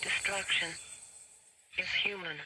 self-destruction is human.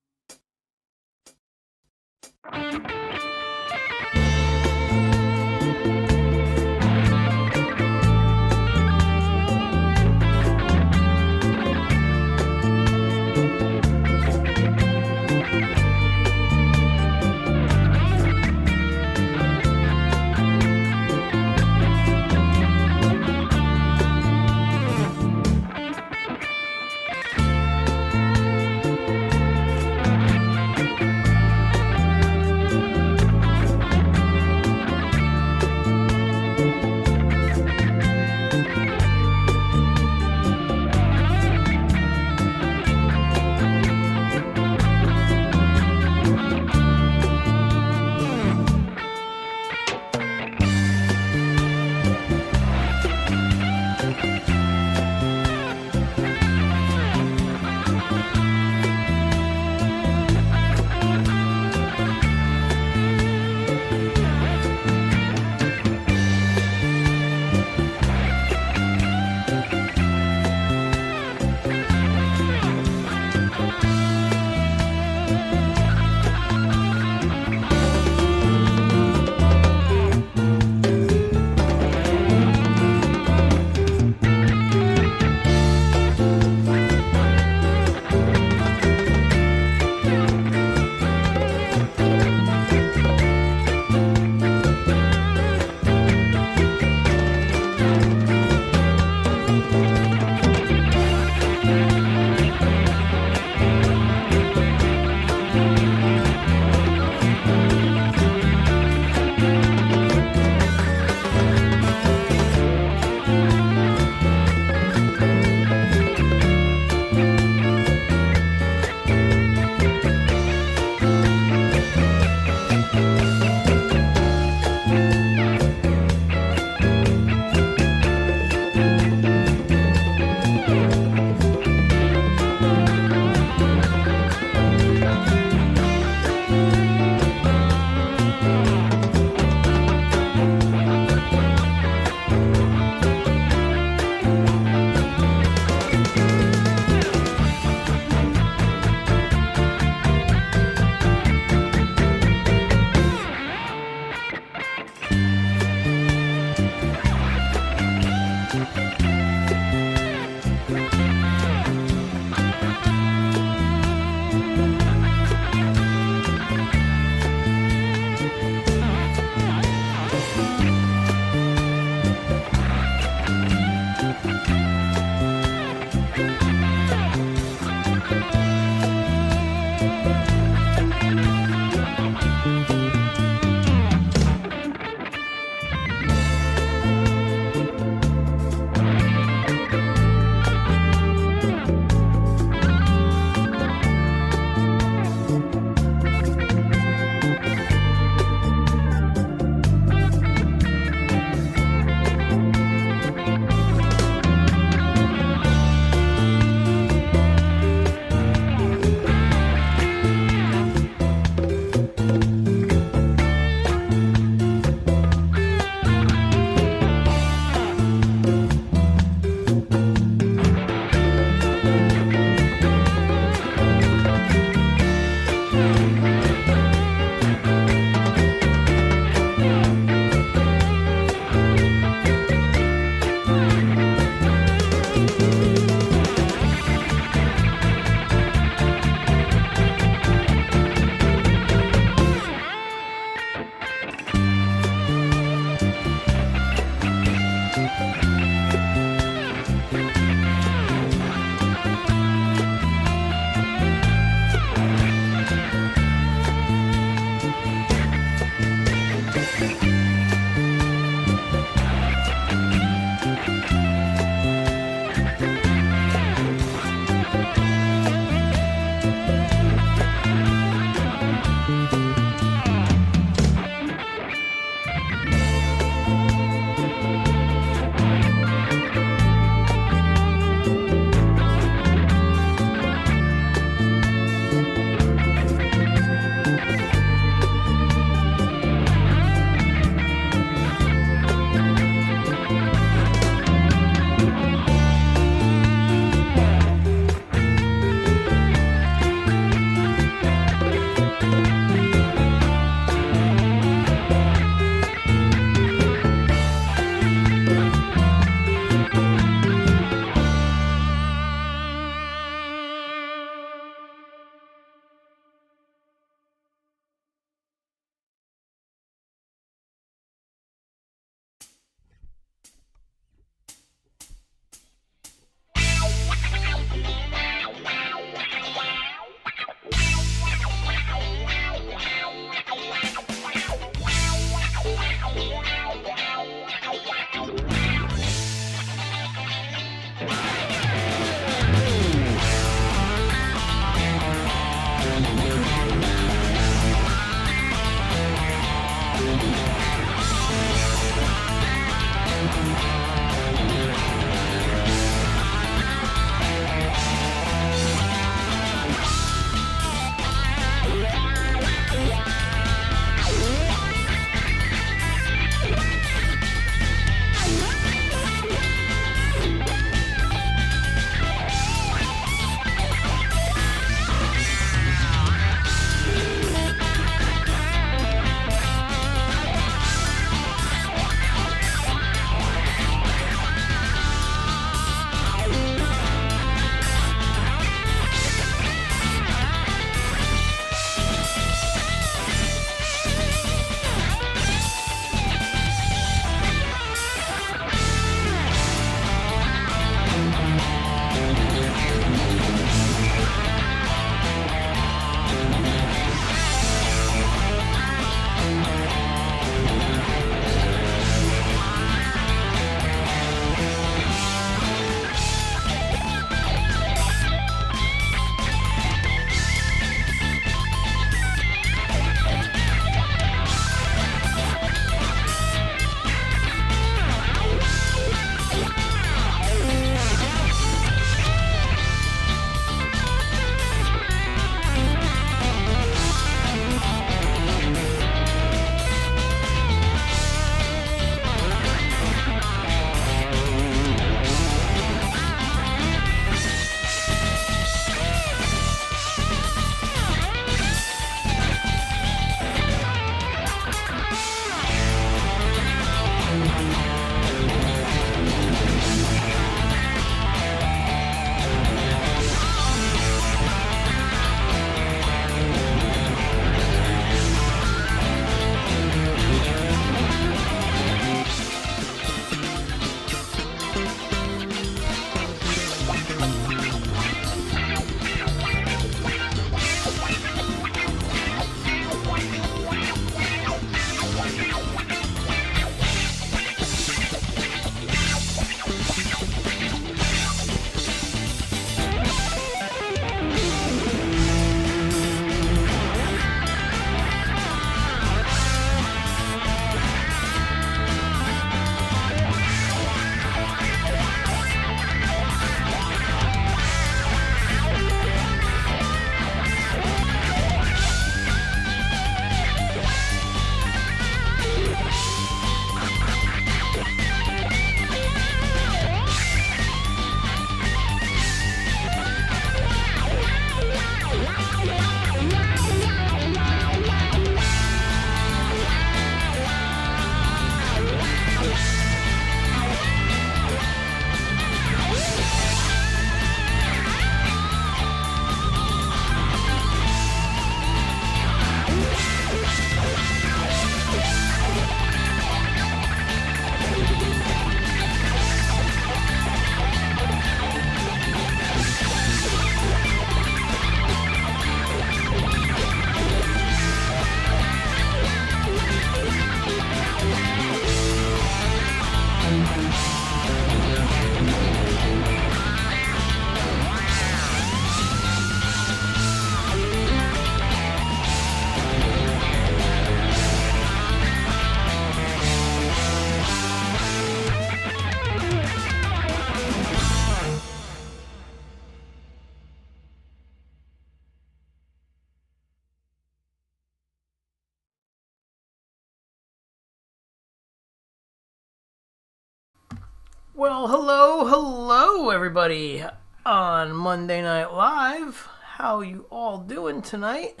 Well, hello, everybody on Monday Night Live. How you all doing tonight?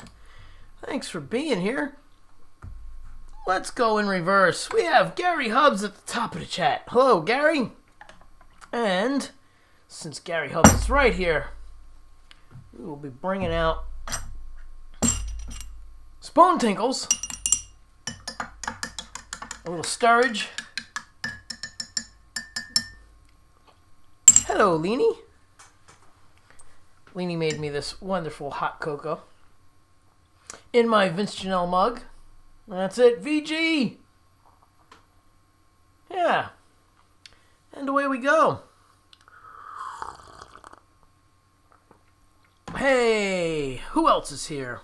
Thanks for being here. Let's go in reverse. We have Gary Hubbs at the top of the chat. Hello, Gary. And since Gary Hubbs is right here, we will be bringing out Spoon Tinkles, a little stirrage. Hello, Leanie. Leanie made me this wonderful hot cocoa in my Vince Janelle mug. That's it, VG! Yeah. And away we go. Hey, who else is here?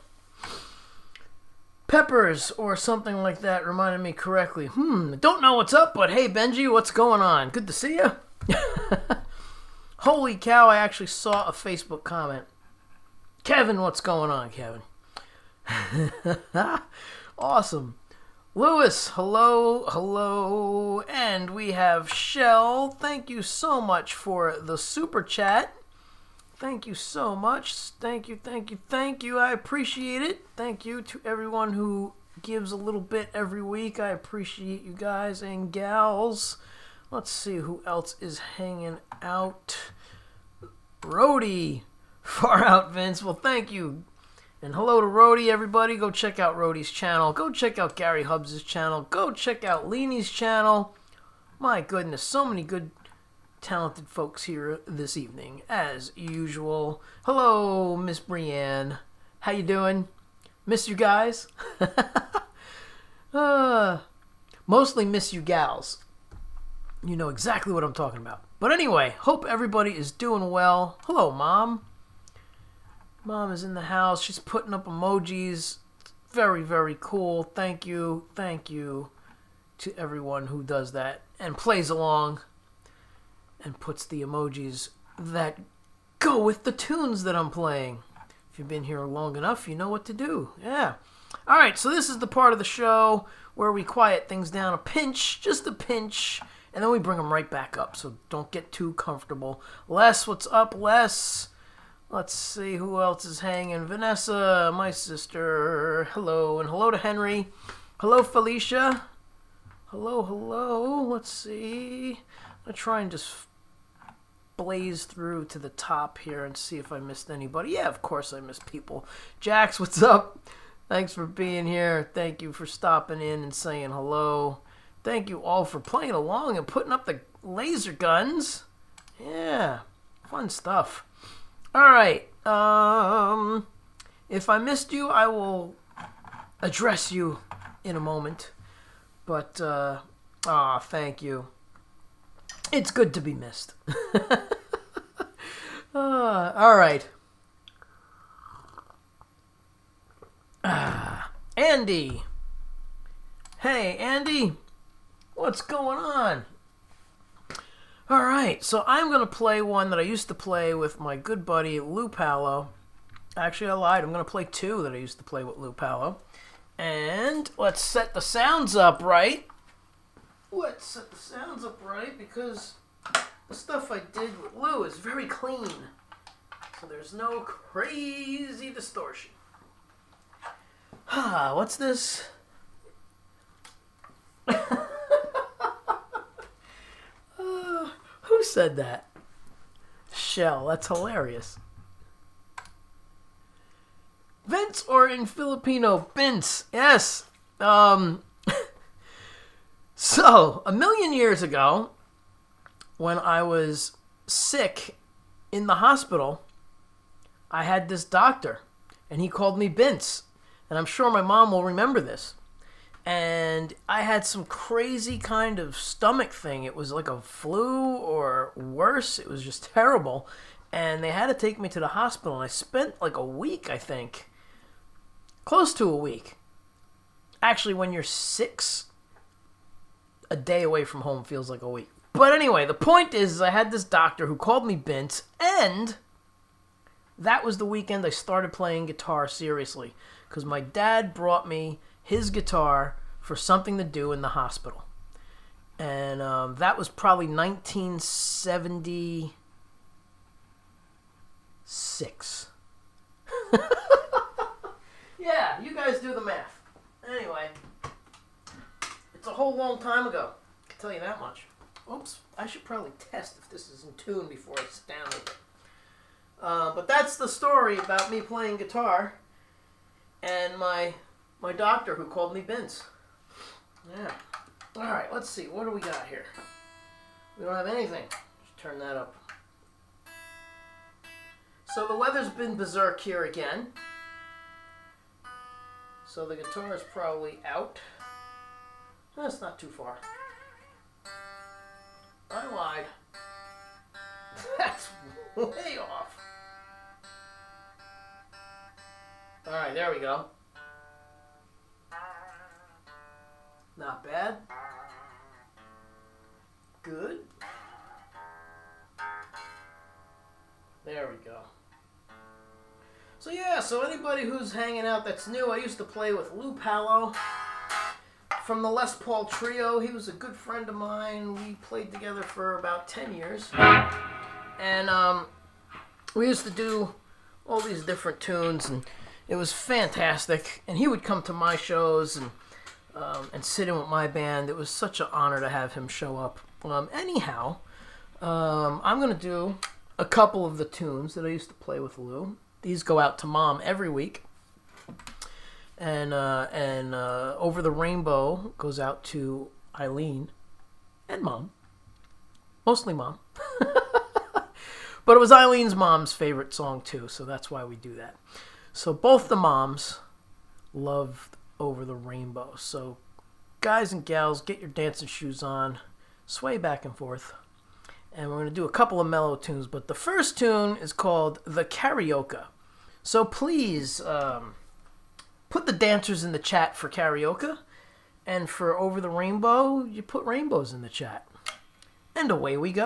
Peppers or something like that reminded me correctly. Don't know what's up, but hey, Benji, what's going on? Good to see you. Holy cow, I actually saw a Facebook comment. Kevin, what's going on, Kevin? Awesome. Lewis, hello. And we have Shell. Thank you so much for the super chat. Thank you so much. Thank you. I appreciate it. Thank you to everyone who gives a little bit every week. I appreciate you guys and gals. Let's see who else is hanging out. Rhodey. Far out, Vince. Well, thank you. And hello to Rhodey, everybody. Go check out Rhodey's channel. Go check out Gary Hubbs' channel. Go check out Leanie's channel. My goodness, so many good, talented folks here this evening, as usual. Hello, Miss Brienne. How you doing? Miss you guys? Mostly miss you gals. You know exactly what I'm talking about. But anyway, hope everybody is doing well. Hello, Mom. Mom is in the house. She's putting up emojis. Very, very cool. Thank you to everyone who does that and plays along and puts the emojis that go with the tunes that I'm playing. If you've been here long enough, you know what to do. Yeah. All right, so this is the part of the show where we quiet things down a pinch, just a pinch, and then we bring them right back up, so don't get too comfortable. Les, what's up, Les? Let's see who else is hanging. Vanessa, my sister. Hello, and hello to Henry. Hello, Felicia. Hello. Let's see. I'm going to try and just blaze through to the top here and see if I missed anybody. Yeah, of course I missed people. Jax, what's up? Thanks for being here. Thank you for stopping in and saying hello. Thank you all for playing along and putting up the laser guns. Yeah, fun stuff. All right. If I missed you, I will address you in a moment. But, thank you. It's good to be missed. All right. Andy. Hey, Andy. What's going on? All right, so I'm going to play one that I used to play with my good buddy Lou Palo. Actually, I lied. I'm going to play two that I used to play with Lou Palo. And let's set the sounds up right. Because the stuff I did with Lou is very clean. So there's no crazy distortion. What's this? Who said that? Shell, that's hilarious. Vince, or in Filipino, Vince. Yes. So, 1,000,000 years ago, when I was sick in the hospital, I had this doctor, and he called me Vince. And I'm sure my mom will remember this. And I had some crazy kind of stomach thing. It was like a flu or worse. It was just terrible. And they had to take me to the hospital. And I spent like a week, I think. Close to a week. Actually, when you're 6, a day away from home feels like a week. But anyway, the point is I had this doctor who called me Vince. And that was the weekend I started playing guitar seriously. Because my dad brought me his guitar for something to do in the hospital. And that was probably 1976. Yeah, you guys do the math. Anyway, it's a whole long time ago. I can tell you that much. Oops, I should probably test if this is in tune before I sit down with it. But that's the story about me playing guitar and my doctor who called me Vince. Yeah. All right, let's see. What do we got here? We don't have anything. Just turn that up. So the weather's been berserk here again. So the guitar is probably out. That's not too far. I lied. That's way off. All right, there we go. Not bad. Good. There we go. So yeah, so anybody who's hanging out that's new, I used to play with Lou Pallo from the Les Paul Trio. He was a good friend of mine. We played together for about 10 years. And we used to do all these different tunes, and it was fantastic. And he would come to my shows and sit in with my band. It was such an honor to have him show up. Anyhow, I'm going to do a couple of the tunes that I used to play with Lou. These go out to Mom every week. And Over the Rainbow goes out to Eileen and Mom. Mostly Mom. But it was Eileen's mom's favorite song too, so that's why we do that. So both the moms loved Over the Rainbow. So guys and gals, get your dancing shoes on, sway back and forth. And we're going to do a couple of mellow tunes, but the first tune is called The Karaoke. So please put the dancers in the chat for karaoke, and for Over the Rainbow, you put rainbows in the chat. And away we go.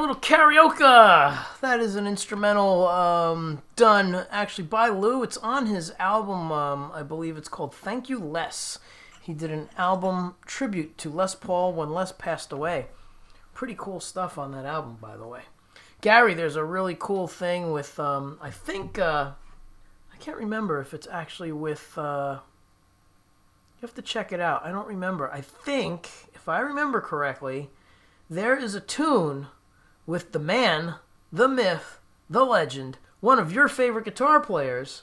little karaoke. That is an instrumental done actually by Lou. It's on his album, I believe it's called Thank You Les. He did an album tribute to Les Paul when Les passed away. Pretty cool stuff on that album, by the way. Gary, there's a really cool thing with, I think, I can't remember if it's actually with, you have to check it out. I don't remember. I think, if I remember correctly, there is a tune with the man, the myth, the legend, one of your favorite guitar players,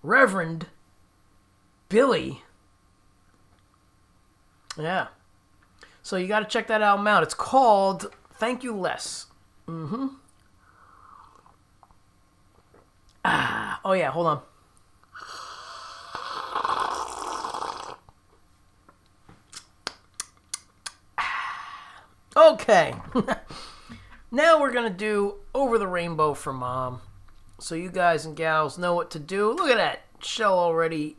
Reverend Billy. Yeah. So you got to check that album out. It's called Thank You Les. Mm-hmm. Oh yeah, hold on. Okay. Now we're going to do Over the Rainbow for Mom. So you guys and gals know what to do. Look at that. Shell already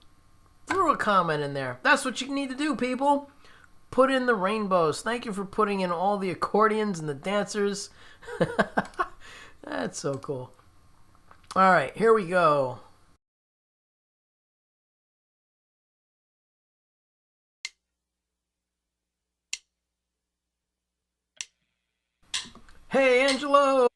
threw a comment in there. That's what you need to do, people. Put in the rainbows. Thank you for putting in all the accordions and the dancers. That's so cool. All right, here we go. Hey, Angelo!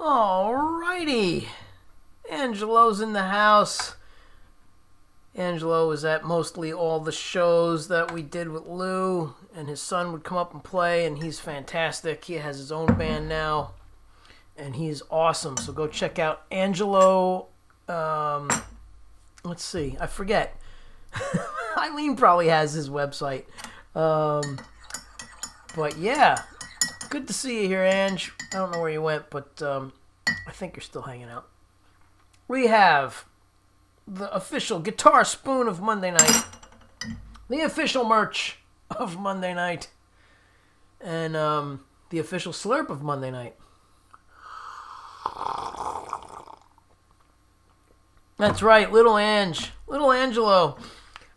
Alrighty. Angelo's in the house. Angelo was at mostly all the shows that we did with Lou, and his son would come up and play, and he's fantastic. He has his own band now, and he's awesome. So go check out Angelo. Let's see. I forget. Eileen probably has his website. But yeah, good to see you here, Ange. I don't know where you went, but I think you're still hanging out. We have the official guitar spoon of Monday night, the official merch of Monday night, and the official slurp of Monday night. That's right, little Ange, little Angelo.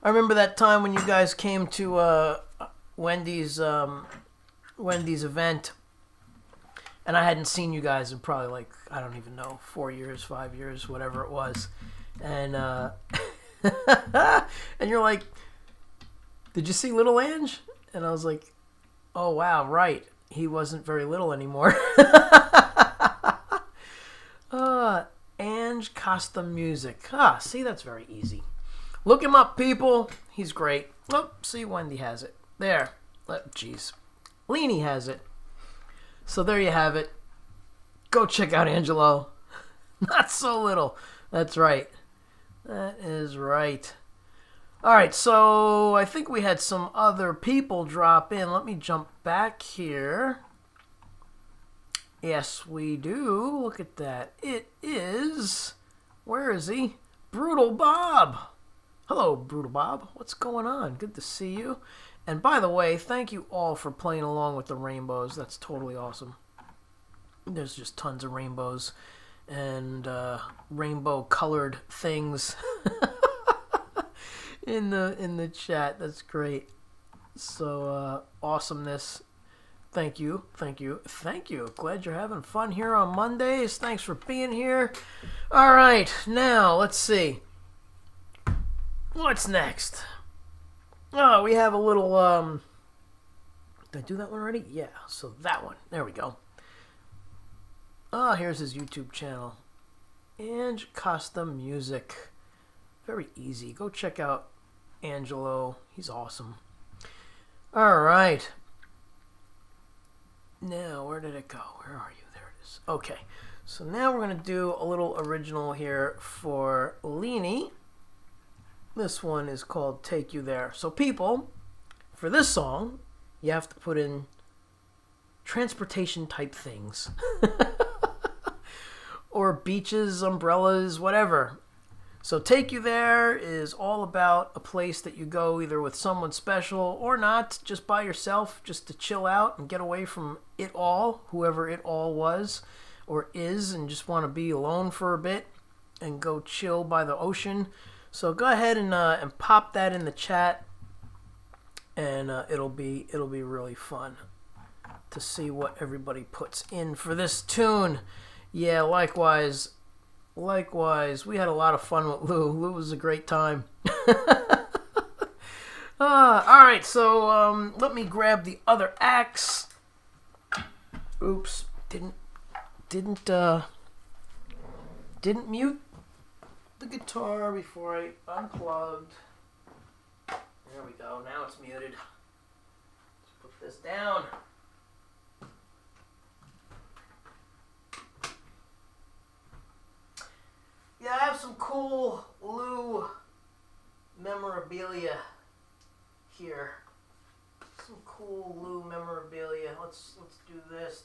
I remember that time when you guys came to Wendy's event, and I hadn't seen you guys in probably like, I don't even know, 4 years, 5 years, whatever it was. And and you're like, did you see little Ange? And I was like, oh wow, right, he wasn't very little anymore. Ange Custom Music. See, that's very easy. Look him up, people. He's great. Oh, see, Wendy has it. There. Jeez. Leanie has it. So there you have it. Go check out Angelo. Not so little. That's right. That is right. All right, so I think we had some other people drop in. Let me jump back here. Yes, we do. Look at that. It is... Where is he? Brutal Bob. Hello, Brutal Bob. What's going on? Good to see you. And by the way, thank you all for playing along with the rainbows. That's totally awesome. There's just tons of rainbows and rainbow-colored things in the chat. That's great. So awesomeness. Thank you. Glad you're having fun here on Mondays. Thanks for being here. All right, now let's see. What's next? Oh, we have a little, did I do that one already? Yeah, so that one. There we go. Oh, here's his YouTube channel. Ange Custom Music. Very easy. Go check out Angelo. He's awesome. All right. Now, where did it go? Where are you? There it is. Okay. So now we're going to do a little original here for Leanie. This one is called Take You There. So people, for this song, you have to put in transportation type things. Or beaches, umbrellas, whatever. So Take You There is all about a place that you go either with someone special or not, just by yourself, just to chill out and get away from it all, whoever it all was or is, and just want to be alone for a bit and go chill by the ocean. So go ahead and pop that in the chat, and it'll be really fun to see what everybody puts in for this tune. Yeah, likewise. We had a lot of fun with Lou. Lou was a great time. All right, so let me grab the other axe. Oops, didn't mute the guitar before I unplugged. There we go. Now it's muted. Let's put this down. Yeah, I have some cool Lou memorabilia here. Some cool Lou memorabilia. Let's do this.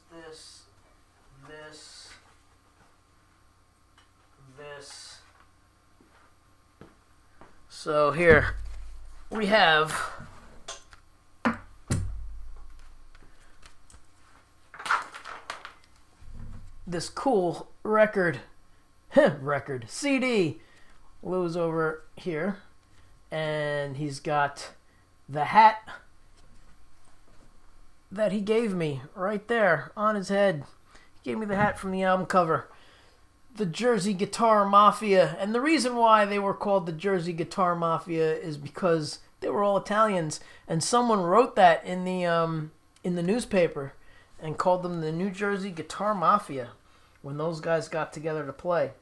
So here we have this cool record CD. Lou's over here, and he's got the hat that he gave me right there on his head. He gave me the hat from the album cover. The Jersey Guitar Mafia. And the reason why they were called the Jersey Guitar Mafia is because they were all Italians, and someone wrote that in the newspaper and called them the New Jersey Guitar Mafia. when those guys got together to play.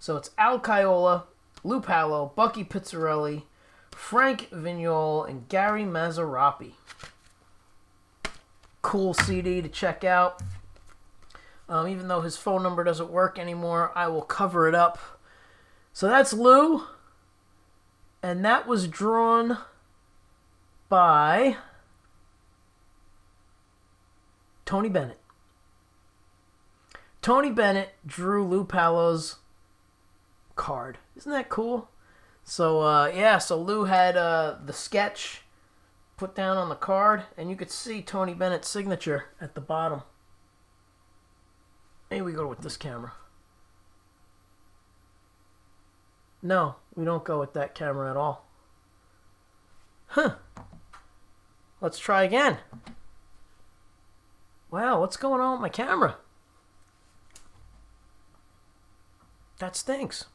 So it's Al Caiola, Lou Palo, Bucky Pizzarelli, Frank Vignol, and Gary Mazzarapi. Cool CD to check out. Even though his phone number doesn't work anymore, I will cover it up. So that's Lou. And that was drawn by Tony Bennett. Tony Bennett drew Lou Palo's card. Isn't that cool? So, so Lou had the sketch put down on the card, and you could see Tony Bennett's signature at the bottom. Maybe we go with this camera. No, we don't go with that camera at all. Huh. Let's try again. Wow, what's going on with my camera? That stinks.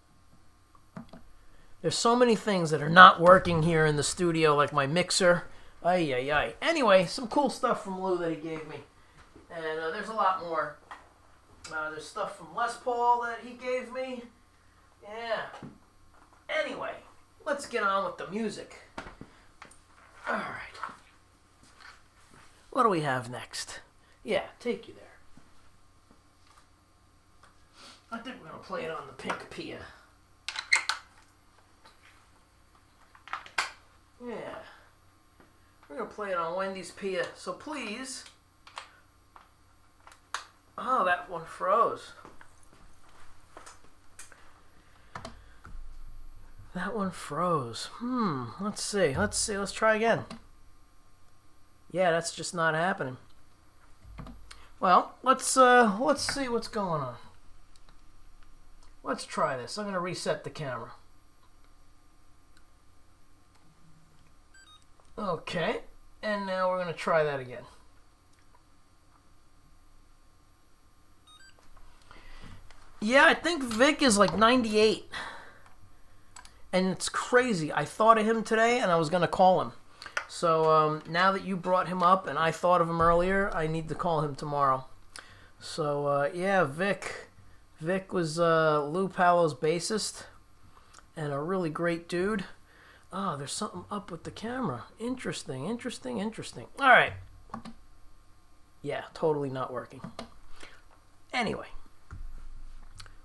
There's so many things that are not working here in the studio, like my mixer. Ay, ay, ay. Anyway, some cool stuff from Lou that he gave me. And there's a lot more. There's stuff from Les Paul that he gave me. Yeah. Anyway, let's get on with the music. All right. What do we have next? Yeah, take you there. I think we're going to play it on the Pink Pia. Yeah. We're going to play it on Wendy's Pia. So please. Oh, that one froze. That one froze. Let's see. Let's try again. Yeah, that's just not happening. Well, let's see what's going on. Let's try this. I'm going to reset the camera. Okay. And now we're going to try that again. Yeah, I think Vic is like 98. And it's crazy. I thought of him today and I was going to call him. So now that you brought him up and I thought of him earlier, I need to call him tomorrow. So yeah, Vic. Vic was Lou Palo's bassist and a really great dude. Oh, there's something up with the camera. Interesting. All right. Yeah, totally not working. Anyway,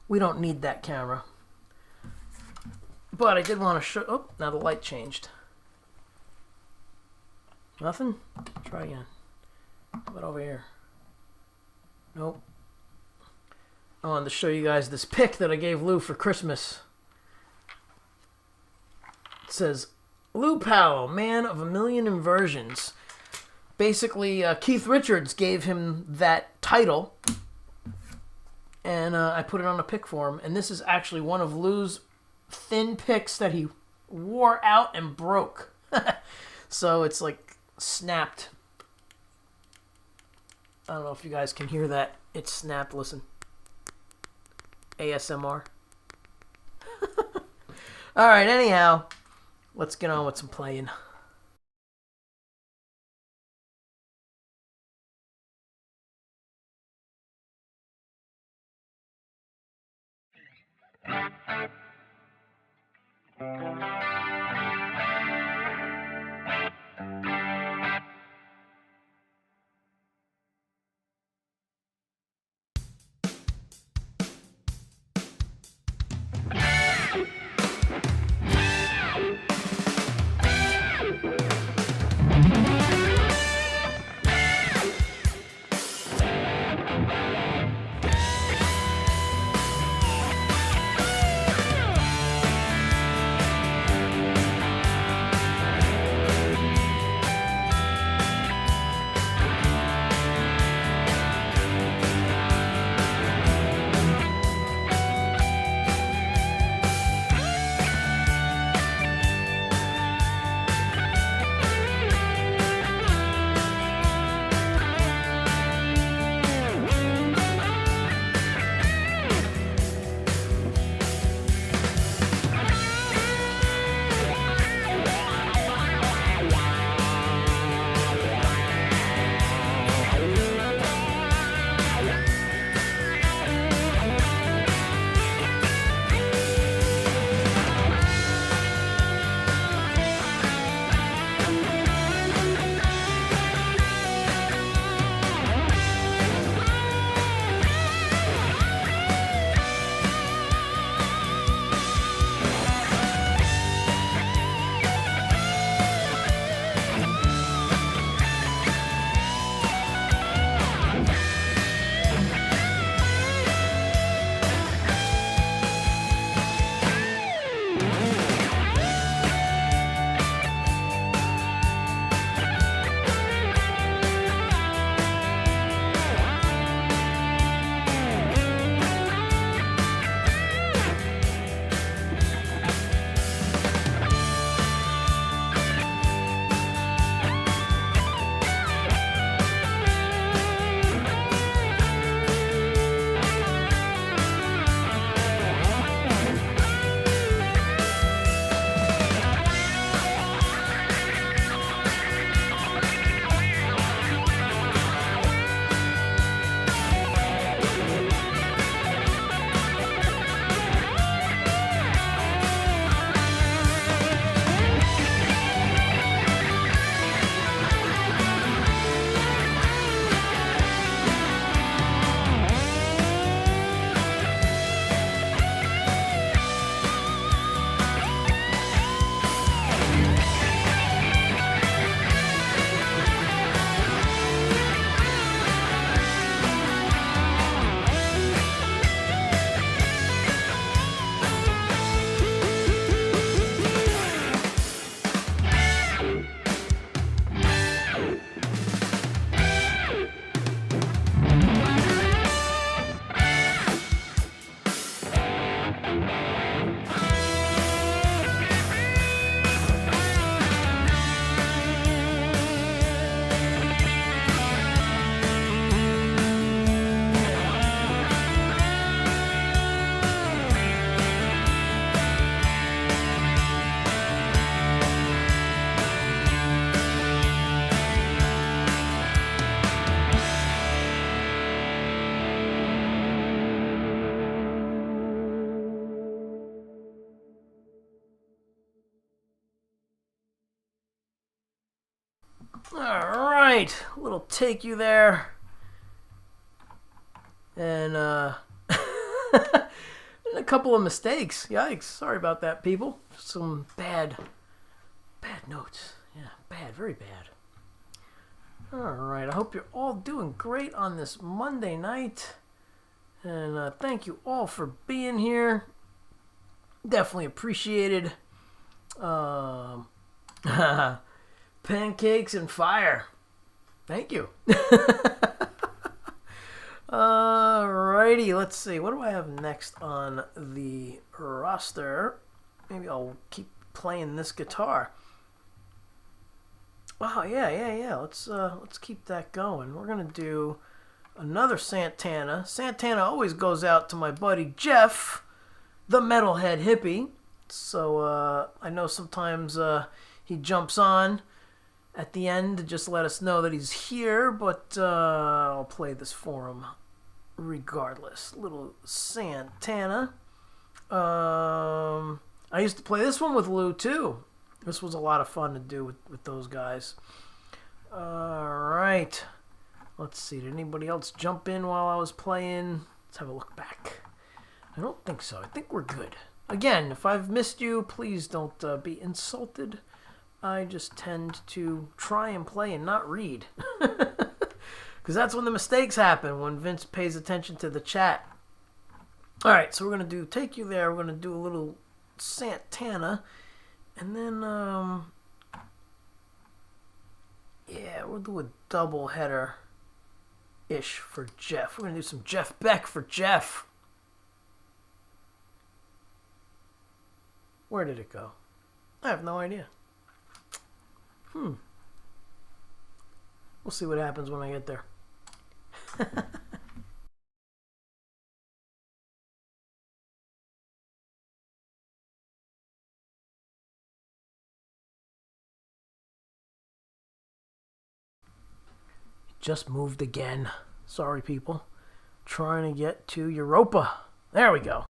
we don't need that camera. But I did want to show... Oh, now the light changed. Nothing? Try again. How about over here? Nope. I wanted to show you guys this pic that I gave Lou for Christmas. It says, Lou Palo, man of a million inversions. Basically, Keith Richards gave him that title. And I put it on a pic for him. And this is actually one of Lou's thin pics that he wore out and broke. So it's like snapped. I don't know if you guys can hear that. It's snapped. Listen. ASMR. Alright, anyhow. Let's get on with some playing. Alright, a little take you there. And a couple of mistakes. Yikes. Sorry about that, people. Some bad notes. Yeah, bad, very bad. Alright, I hope you're all doing great on this Monday night. And thank you all for being here. Definitely appreciated. Pancakes and fire. Thank you. Alrighty, let's see. What do I have next on the roster? Maybe I'll keep playing this guitar. Oh yeah. Let's keep that going. We're gonna do another Santana. Santana always goes out to my buddy Jeff, the metalhead hippie. So I know sometimes he jumps on at the end to just let us know that he's here, but I'll play this for him regardless. Little Santana. I used to play this one with Lou too. This was a lot of fun to do with those guys. Alright. Let's see, did anybody else jump in while I was playing? Let's have a look back. I don't think so. I think we're good. Again, if I've missed you, please don't be insulted. I just tend to try and play and not read. Because that's when the mistakes happen, when Vince pays attention to the chat. Alright, so we're going to do Take You There. We're going to do a little Santana. And then, yeah, we'll do a double header-ish for Jeff. We're going to do some Jeff Beck for Jeff. Where did it go? I have no idea. We'll see what happens when I get there. Just moved again. Sorry, people. Trying to get to Europa. There we go.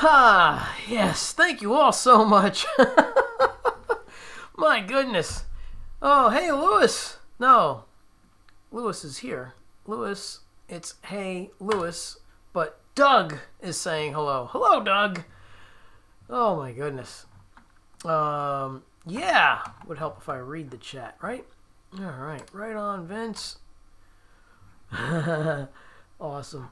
Ah, yes, thank you all so much. My goodness. Oh, hey, Lewis. No, Lewis is here. Lewis, it's hey, Lewis. But Doug is saying hello. Hello, Doug. Oh, my goodness. Yeah, would help if I read the chat, right? All right, right on, Vince. Awesome.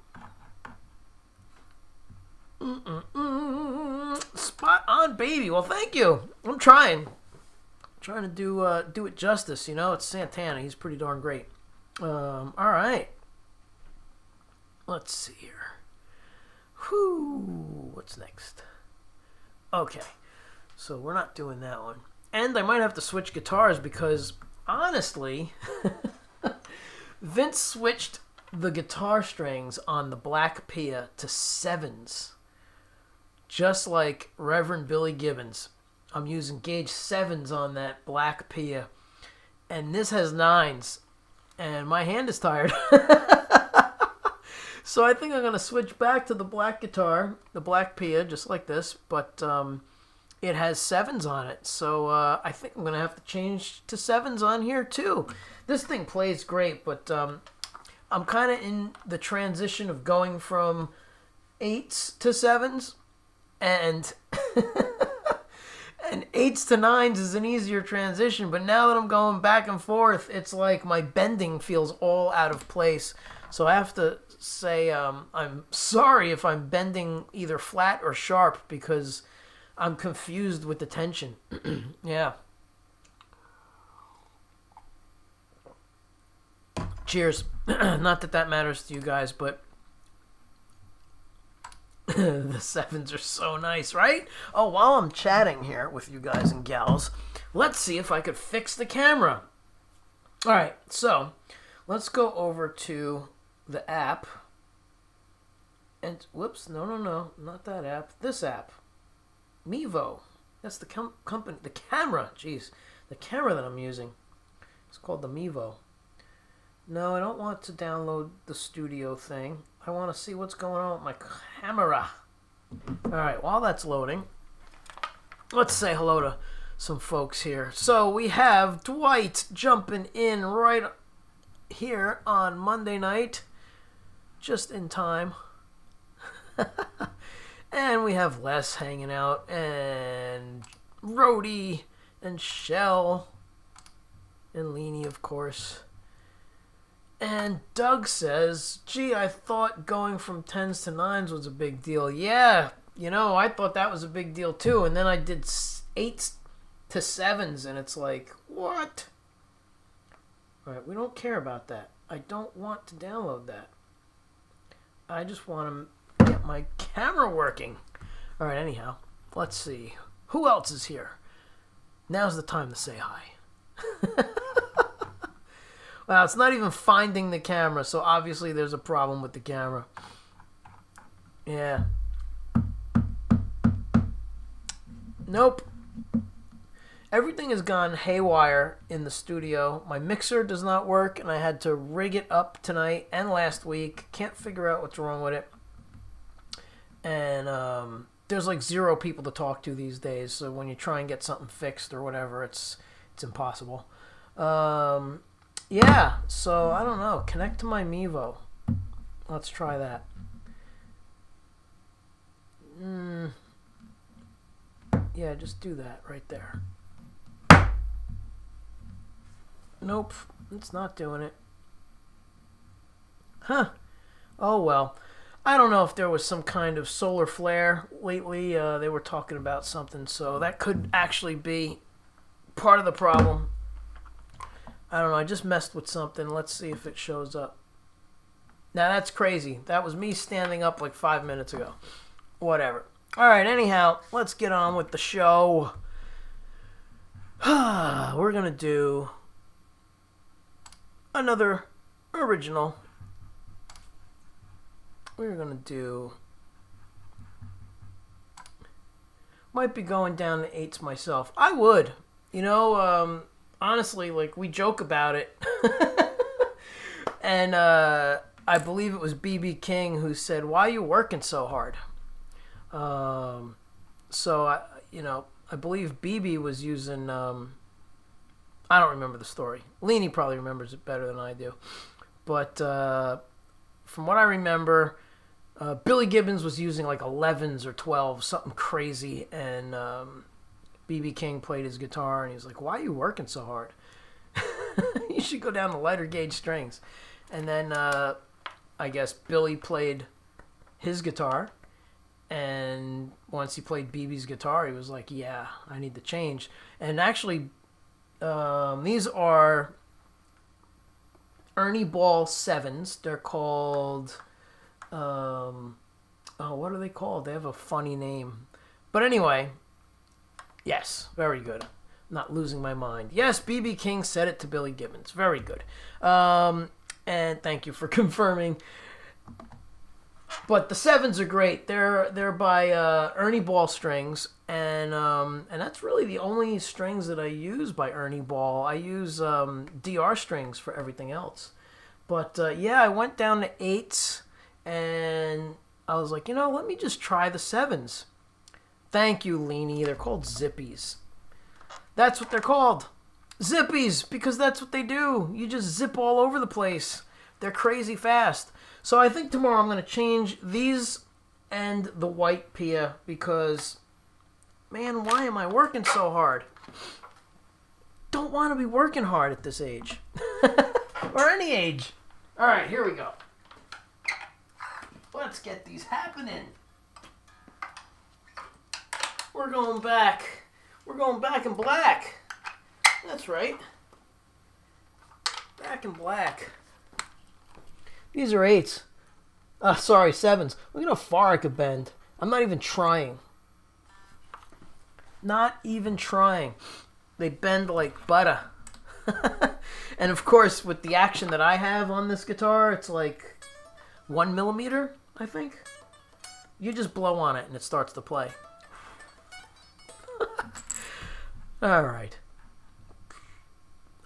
Spot on, baby. Well, thank you. I'm trying to do it justice. You know, it's Santana. He's pretty darn great. All right. Let's see here. Whoo. What's next? Okay. So we're not doing that one. And I might have to switch guitars because, honestly, Vince switched the guitar strings on the Black Pia to 7s. Just like Reverend Billy Gibbons. I'm using gauge 7s on that Black Pia. And this has 9s. And my hand is tired. So I think I'm going to switch back to the black guitar, the Black Pia, just like this. But it has 7s on it. So I think I'm going to have to change to 7s on here too. This thing plays great, but I'm kind of in the transition of going from 8s to 7s. And and 8s to 9s is an easier transition. But now that I'm going back and forth, it's like my bending feels all out of place. So I have to say I'm sorry if I'm bending either flat or sharp because I'm confused with the tension. Yeah. Cheers. Not that matters to you guys, but the 7s are so nice, right? Oh, while I'm chatting here with you guys and gals, let's see if I could fix the camera. All right, so let's go over to the app. And, whoops, no, not that app. This app. Mevo. That's the company, the camera, jeez. The camera that I'm using. It's called the Mevo. No, I don't want to download the studio thing. I want to see what's going on with my camera. All right, while that's loading, let's say hello to some folks here. So we have Dwight jumping in right here on Monday night, just in time. And we have Les hanging out, and Rhodey, and Shell, and Leanie, of course. And Doug says, gee, I thought going from 10s to 9s was a big deal. Yeah, you know, I thought that was a big deal too. And then I did 8s to 7s, and it's like, what? All right, we don't care about that. I don't want to download that. I just want to get my camera working. All right, anyhow, let's see. Who else is here? Now's the time to say hi. Wow, it's not even finding the camera, so obviously there's a problem with the camera. Yeah. Nope. Everything has gone haywire in the studio. My mixer does not work, and I had to rig it up tonight and last week. Can't figure out what's wrong with it. And there's like 0 people to talk to these days, so when you try and get something fixed or whatever, it's impossible. Yeah, so I don't know. Connect to my Mevo. Let's try that. Yeah, just do that right there. Nope, it's not doing it. Huh. Oh, well. I don't know if there was some kind of solar flare lately. They were talking about something, so that could actually be part of the problem. I don't know. I just messed with something. Let's see if it shows up. Now, that's crazy. That was me standing up like 5 minutes ago. Whatever. All right, anyhow, let's get on with the show. We're going to do another original. We're going to do... Might be going down to 8s myself. I would. You know, honestly, like, we joke about it. And I believe it was B.B. King who said, why are you working so hard? So I believe BB was using. I don't remember the story. Leanie probably remembers it better than I do. But from what I remember, Billy Gibbons was using like 11s or 12s, something crazy, and BB King played his guitar, and he was like, "Why are you working so hard? You should go down to lighter gauge strings." And then I guess Billy played his guitar, and once he played BB's guitar, he was like, "Yeah, I need to change." And actually, these are Ernie Ball 7s. They're called, what are they called? They have a funny name. But anyway, yes, very good. Not losing my mind. Yes, BB King said it to Billy Gibbons. Very good. And thank you for confirming. But the 7s are great. They're by Ernie Ball strings, and that's really the only strings that I use by Ernie Ball. I use DR strings for everything else. But yeah, I went down to 8s, and I was like, let me just try the 7s. Thank you, Leanie. They're called Zippies. That's what they're called. Zippies, because that's what they do. You just zip all over the place. They're crazy fast. So I think tomorrow I'm going to change these and the white Pia because, man, why am I working so hard? Don't want to be working hard at this age. Or any age. All right, here we go. Let's get these happening. We're going back. We're going back in black. That's right. Back in black. These are 8s. Sorry, 7s. Look at how far I could bend. I'm not even trying. Not even trying. They bend like butter. And of course, with the action that I have on this guitar, it's like 1 millimeter, I think. You just blow on it and it starts to play. All right.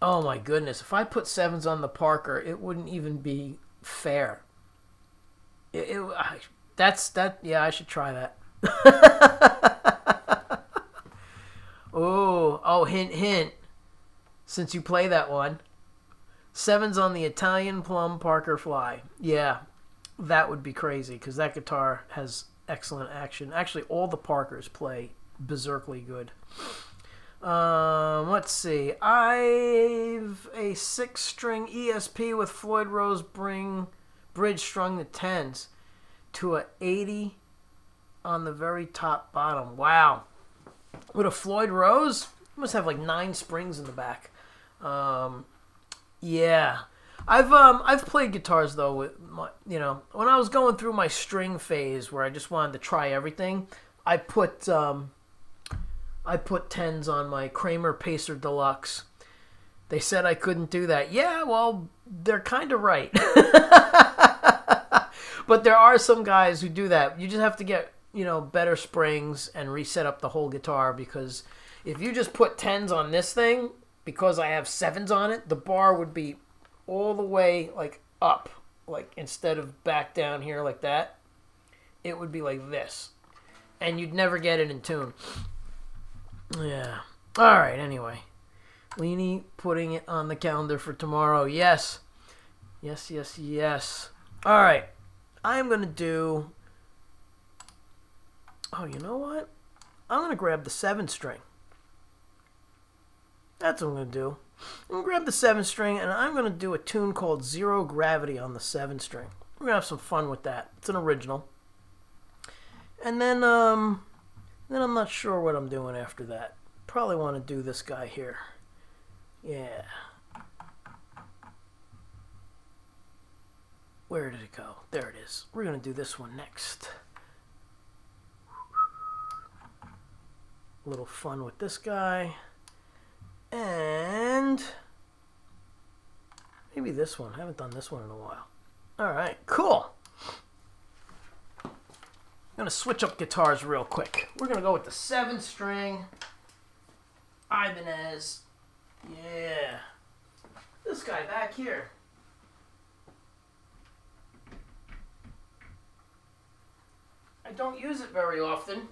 Oh my goodness. If I put 7s on the Parker, it wouldn't even be fair. Yeah, I should try that. Oh, hint. Since you play that one, 7s on the Italian Plum Parker Fly. Yeah, that would be crazy because that guitar has excellent action. Actually, all the Parkers play berserkly good. Let's see. I've a 6-string ESP with Floyd Rose bridge strung to 10s to a 80 on the very top bottom. Wow. With a Floyd Rose, you must have like 9 springs in the back. Yeah. I've played guitars though with my, when I was going through my string phase where I just wanted to try everything, I put 10s on my Kramer Pacer Deluxe. They said I couldn't do that. Yeah, well, they're kind of right. But there are some guys who do that. You just have to get, better springs and reset up the whole guitar because if you just put 10s on this thing, because I have 7s on it, the bar would be all the way like up, like instead of back down here like that, it would be like this. And you'd never get it in tune. Yeah. All right, anyway. Leanie putting it on the calendar for tomorrow. Yes. Yes. All right. I'm going to do... Oh, you know what? I'm going to grab the 7-string. That's what I'm going to do. I'm going to grab the 7-string, and I'm going to do a tune called Zero Gravity on the 7-string. We're going to have some fun with that. It's an original. And then I'm not sure what I'm doing after that. Probably want to do this guy here. Yeah. Where did it go? There it is. We're going to do this one next. A little fun with this guy. And maybe this one. I haven't done this one in a while. All right, cool. I'm going to switch up guitars real quick. We're going to go with the 7-string Ibanez. Yeah. This guy back here. I don't use it very often,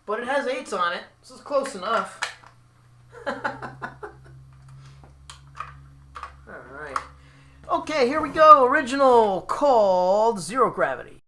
but it has 8s on it. This is close enough. Alright. Okay, here we go. Original called Zero Gravity.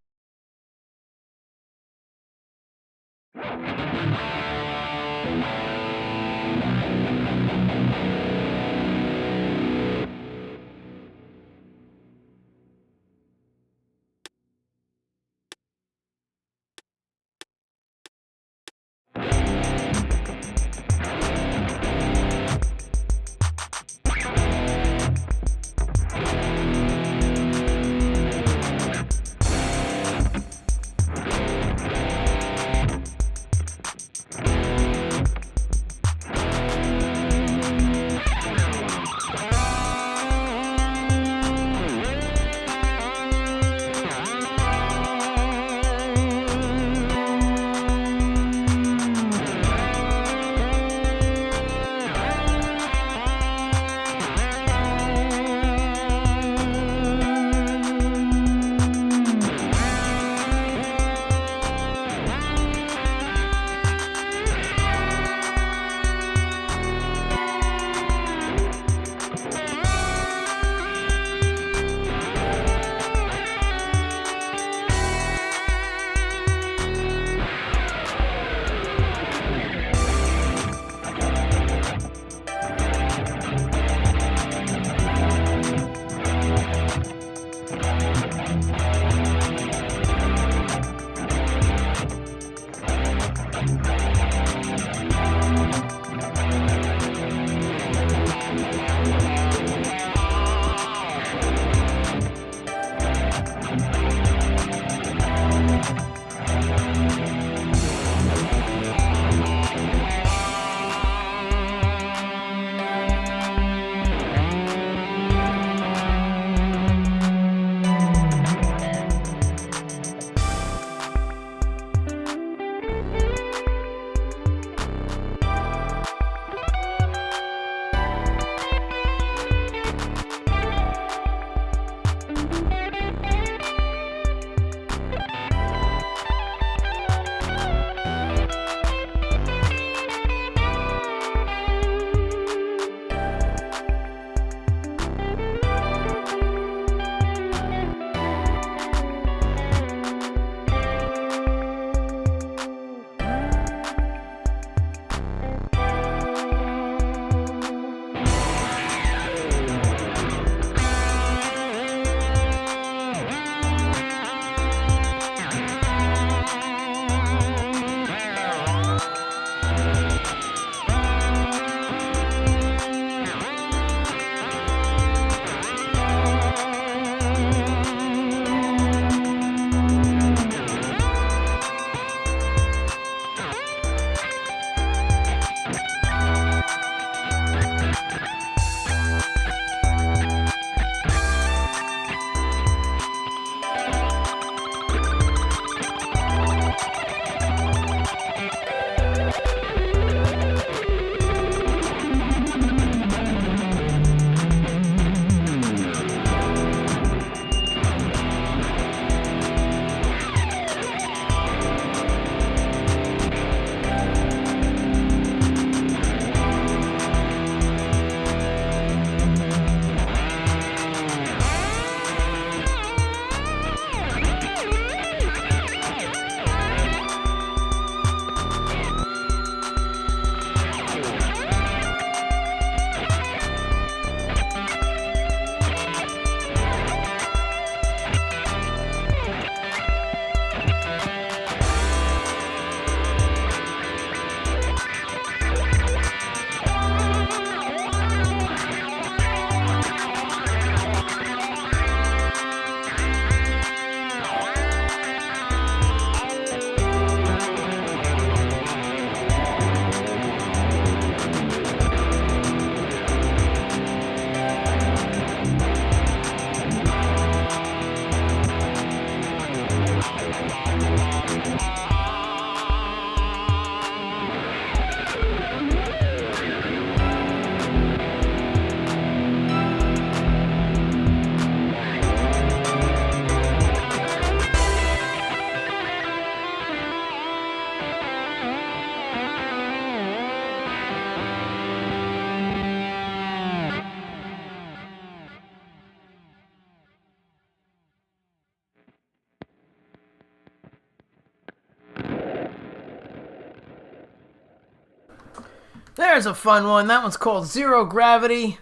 There's a fun one. That one's called Zero Gravity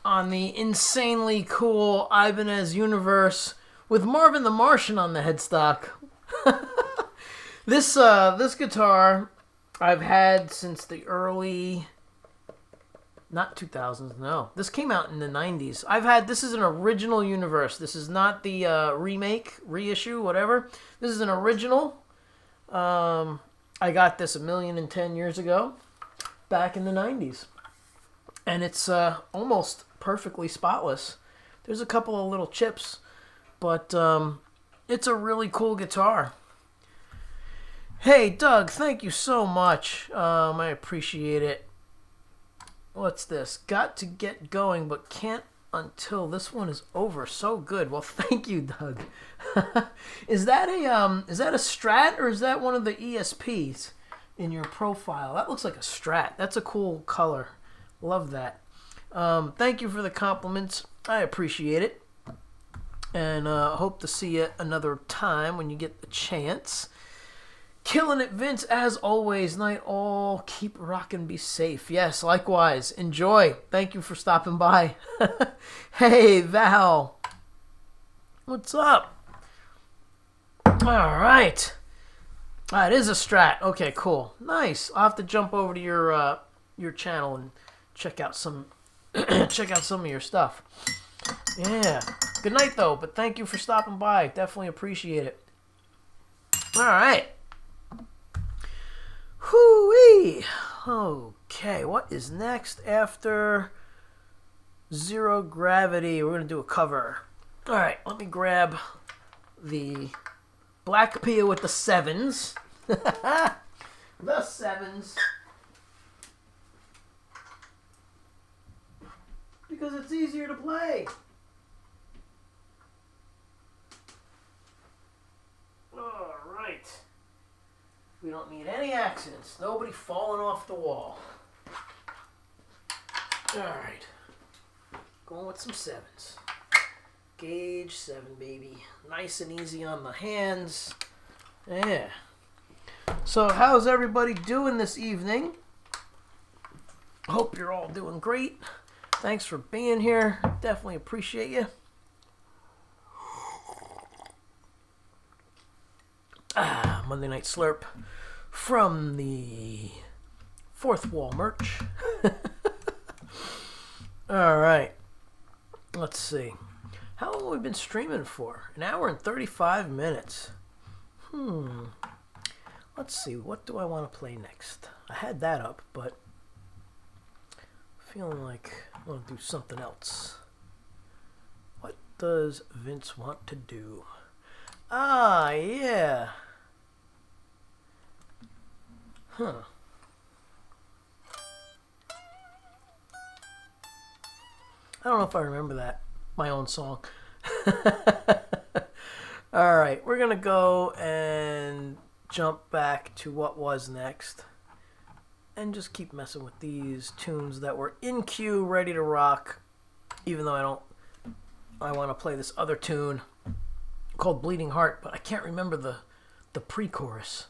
on the insanely cool Ibanez Universe with Marvin the Martian on the headstock. This guitar I've had since the early, not 2000s, no. This came out in the 90s. This is an original Universe. This is not the remake, reissue, whatever. This is an original. I got this 1,010 years ago, back in the 90s. And it's almost perfectly spotless. There's a couple of little chips, but it's a really cool guitar. Hey, Doug, thank you so much. I appreciate it. What's this? Got to get going, but can't until this one is over. So good. Well, thank you, Doug. Is that a Strat or is that one of the ESPs in your profile? That looks like a Strat. That's a cool color. Love that. Thank you for the compliments. I appreciate it. And hope to see you another time when you get the chance. Killing it, Vince, as always. Night all. Keep rocking, be safe. Yes, likewise. Enjoy. Thank you for stopping by. Hey, Val. What's up? All right. It is a Strat. Okay, cool. Nice. I'll have to jump over to your channel and check out some of your stuff. Yeah. Good night, though, but thank you for stopping by. Definitely appreciate it. All right. Hoo-wee. Okay, what is next after Zero Gravity? We're going to do a cover. All right, let me grab the Black Pia with the sevens. The sevens. Because it's easier to play. All right. We don't need any accidents. Nobody falling off the wall. All right. Going with some sevens. Gauge 7, baby. Nice and easy on the hands. Yeah. So how's everybody doing this evening? Hope you're all doing great. Thanks for being here. Definitely appreciate you. Monday Night Slurp from the Fourth Wall merch. All right. Let's see. How long have we been streaming for? 1 hour and 35 minutes. Let's see. What do I want to play next? I had that up, but feeling like I want to do something else. What does Vince want to do? Yeah. Huh. I don't know if I remember that. My own song. Alright, we're going to go and jump back to what was next. And just keep messing with these tunes that were in queue, ready to rock. Even though I want to play this other tune called Bleeding Heart, but I can't remember the pre-chorus.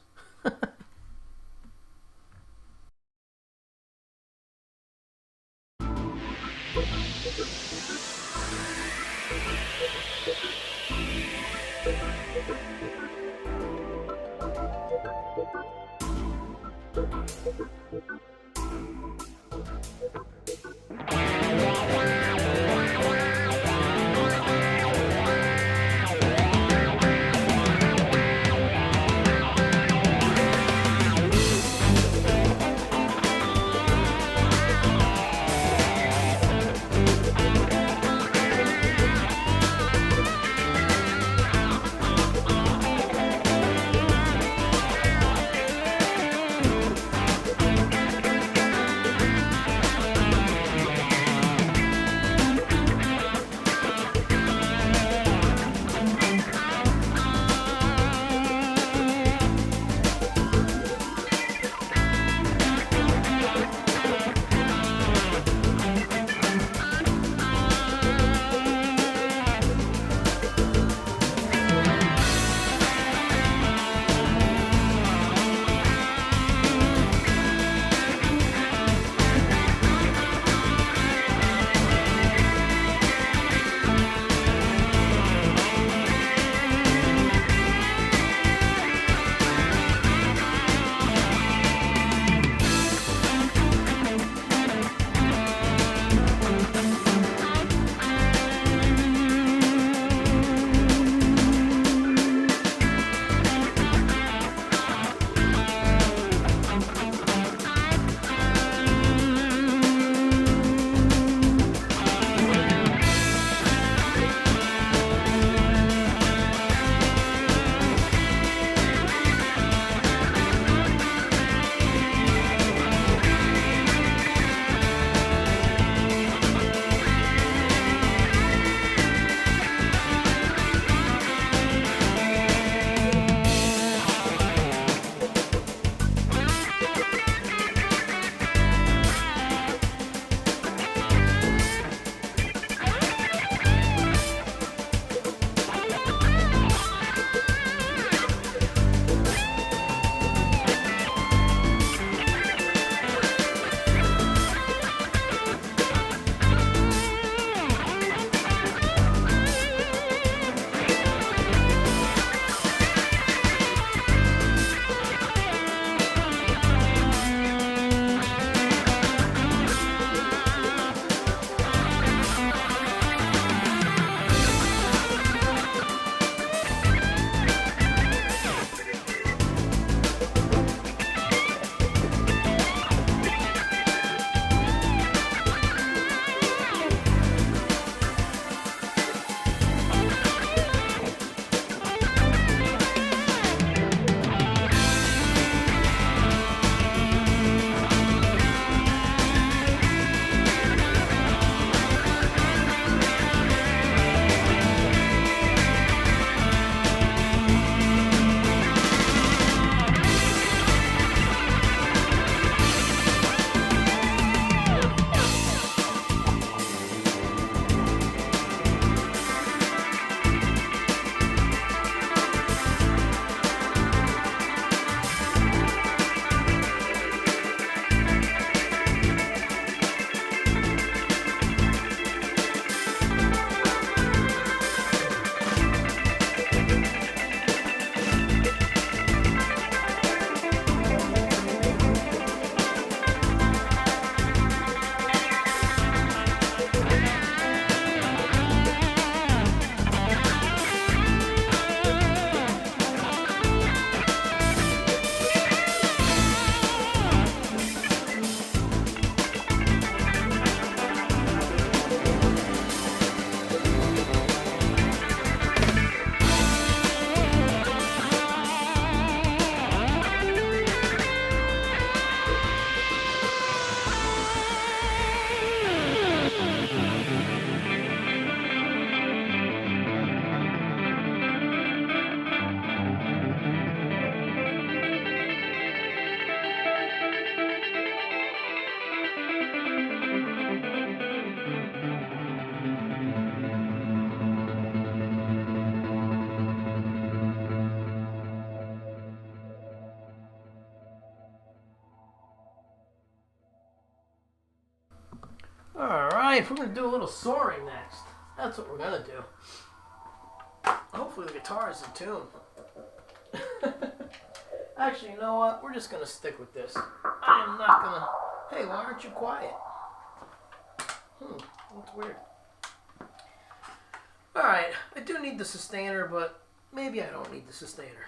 gonna do a little soaring next. That's what we're gonna do. Hopefully the guitar is in tune. Actually, you know what? We're just gonna stick with this. I am not gonna... Hey, why aren't you quiet? That's weird. Alright, I do need the sustainer, but maybe I don't need the sustainer.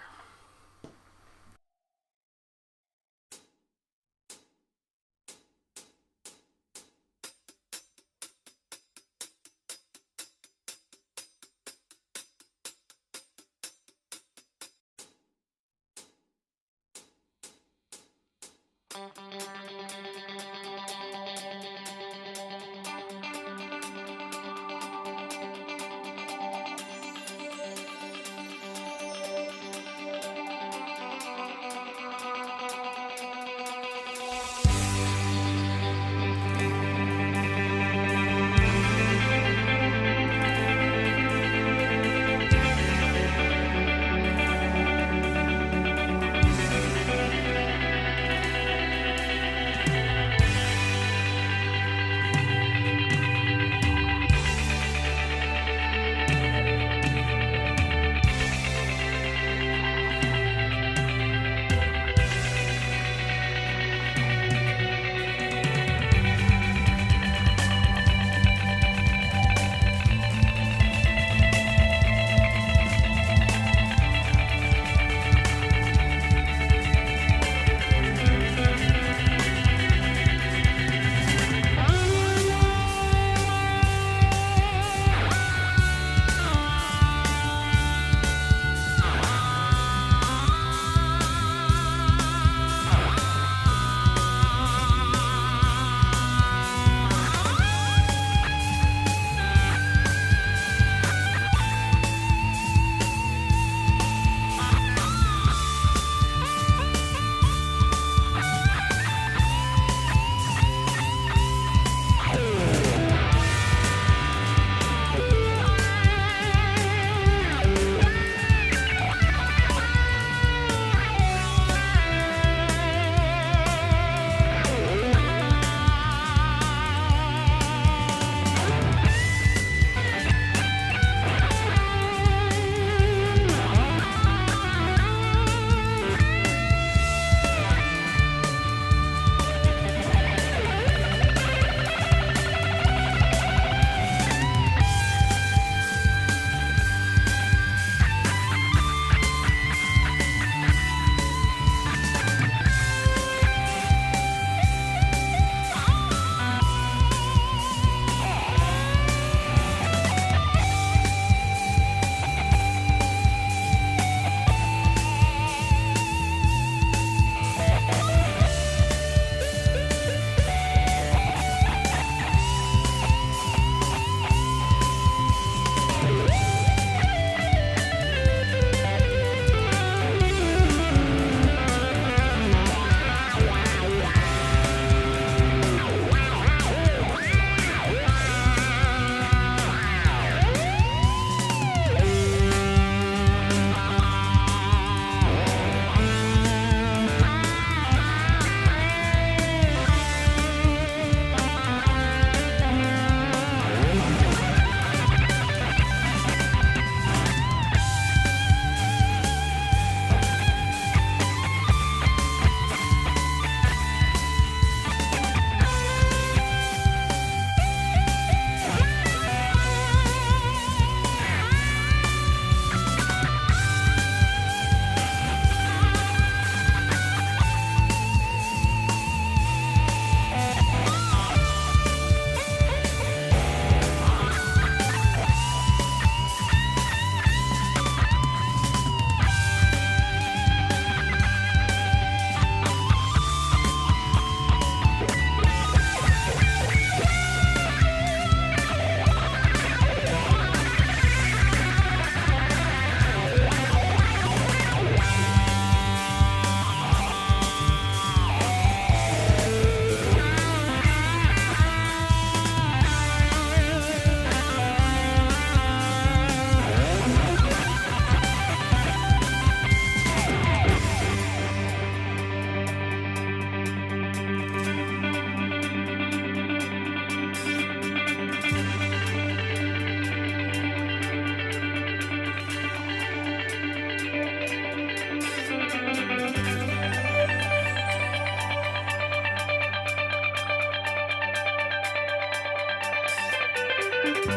All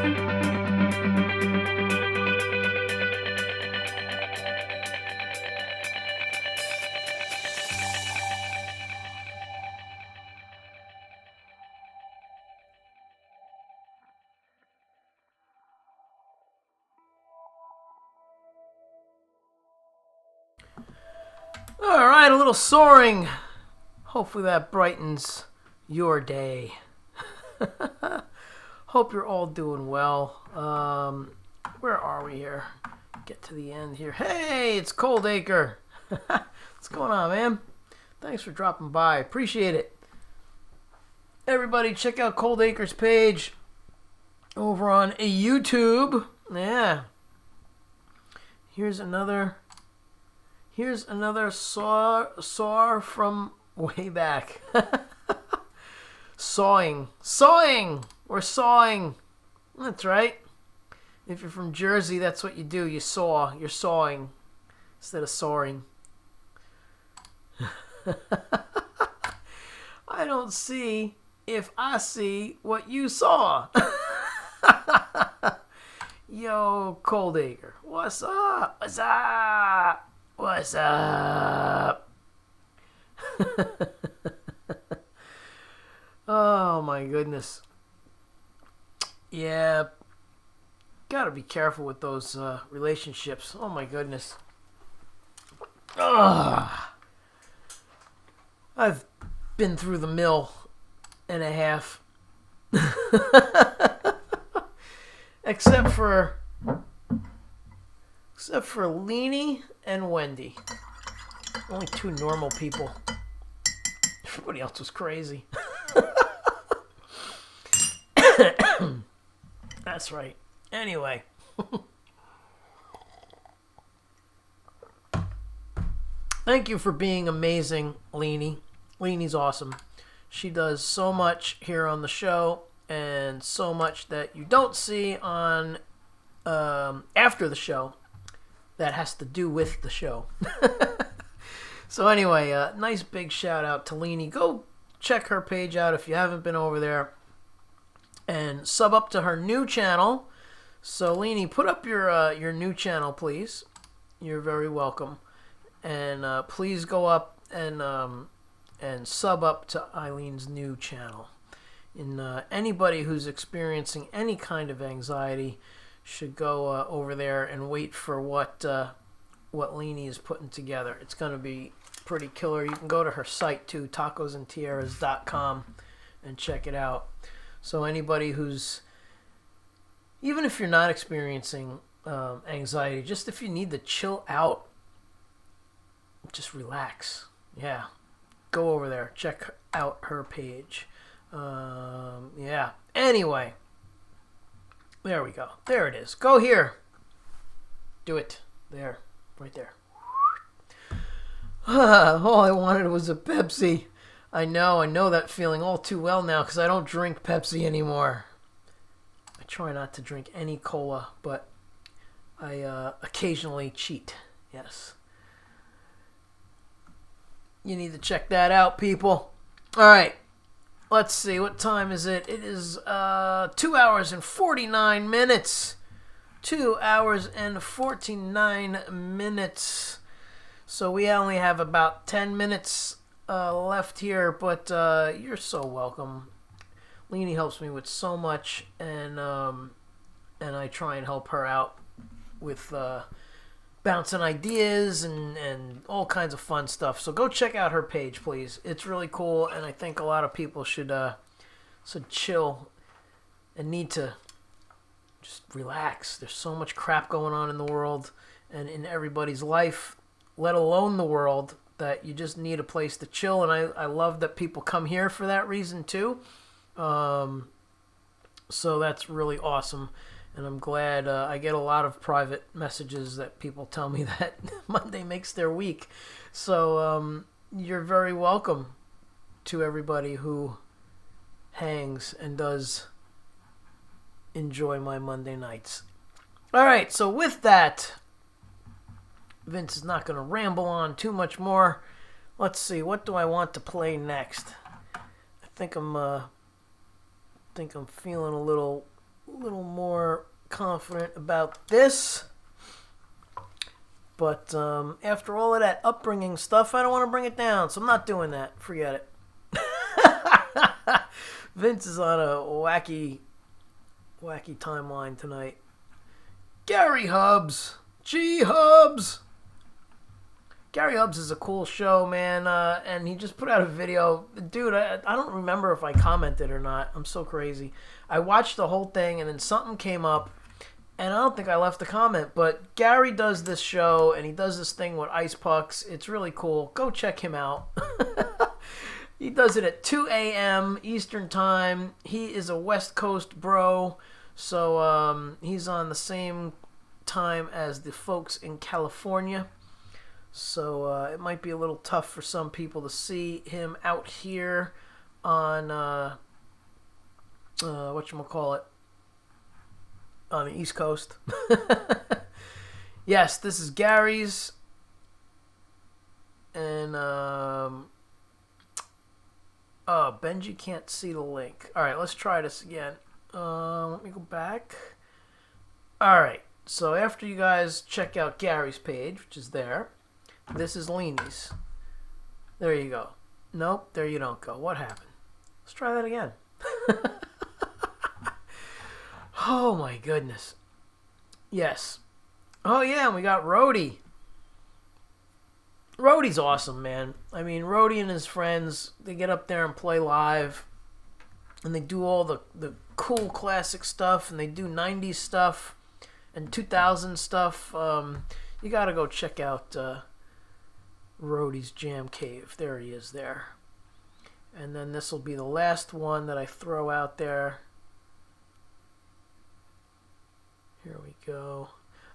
right, a little soaring. Hopefully that brightens your day. Hope you're all doing well. Where are we here? Get to the end here. Hey, it's Cold Acre. What's going on, man? Thanks for dropping by. Appreciate it. Everybody, check out Cold Acre's page over on YouTube. Yeah. Here's another saw from way back. Sawing. We're sawing. That's right. If you're from Jersey, that's what you do. You saw. You're sawing instead of soaring. I don't see if I see what you saw. Yo, Cold Acre. What's up? What's up? What's up? Oh my goodness. Yeah. Gotta be careful with those relationships. Oh my goodness. Ugh. I've been through the mill and a half. Except for Leanie and Wendy. Only two normal people. Everybody else was crazy. That's right. Anyway. Thank you for being amazing, Leanie. Leanie's awesome. She does so much here on the show, and so much that you don't see on after the show that has to do with the show. So anyway, nice big shout out to Leanie. Go check her page out if you haven't been over there, and sub up to her new channel. So Leanie, put up your new channel, please. You're very welcome. And please go up and sub up to Eileen's new channel. And anybody who's experiencing any kind of anxiety should go over there and wait for what Leanie is putting together. It's going to be pretty killer. You can go to her site too, tacosandtiaras.com, and check it out. So anybody who's, even if you're not experiencing anxiety, just if you need to chill out, just relax. Yeah. Go over there. Check out her page. Yeah. Anyway. There we go. There it is. Go here. Do it. There. Right there. All I wanted was a Pepsi. I know that feeling all too well now because I don't drink Pepsi anymore. I try not to drink any cola, but I occasionally cheat. Yes. You need to check that out, people. All right. Let's see. What time is it? It is 2 hours and 49 minutes. 2 hours and 49 minutes. So we only have about 10 minutes left here, but you're so welcome. Leanie helps me with so much, and I try and help her out with bouncing ideas and all kinds of fun stuff. So go check out her page, please. It's really cool, and I think a lot of people should chill and need to just relax. There's so much crap going on in the world and in everybody's life, let alone the world, that you just need a place to chill. And I love that people come here for that reason too. So that's really awesome. And I'm glad I get a lot of private messages that people tell me that Monday makes their week. So you're very welcome to everybody who hangs and does enjoy my Monday nights. All right, so with that, Vince is not going to ramble on too much more. Let's see, what do I want to play next? I think I'm feeling a little more confident about this. But after all of that upbringing stuff, I don't want to bring it down, so I'm not doing that. Forget it. Vince is on a wacky timeline tonight. Gary Hubs. G Hubs. Gary Hubs is a cool show, man, and he just put out a video. Dude, I don't remember if I commented or not. I'm so crazy. I watched the whole thing, and then something came up, and I don't think I left a comment, but Gary does this show, and he does this thing with ice pucks. It's really cool. Go check him out. He does it at 2 a.m. Eastern Time. He is a West Coast bro, so he's on the same time as the folks in California. So it might be a little tough for some people to see him out here on whatchamacallit, on the East Coast. Yes, this is Gary's, and oh, Benji can't see the link. All right, let's try this again. Let me go back. All right, so after you guys check out Gary's page, which is there, this is Leanie's. There you go. Nope, there you don't go. What happened? Let's try that again. Oh my goodness. Yes. Oh yeah, and we got Rhodey. Rhodey's awesome, man. I mean, Rhodey and his friends, they get up there and play live. And they do all the cool classic stuff. And they do 90s stuff. And 2000 stuff. You gotta go check out Rhodey's Jam Cave. There he is there. And then this will be the last one that I throw out there. Here we go.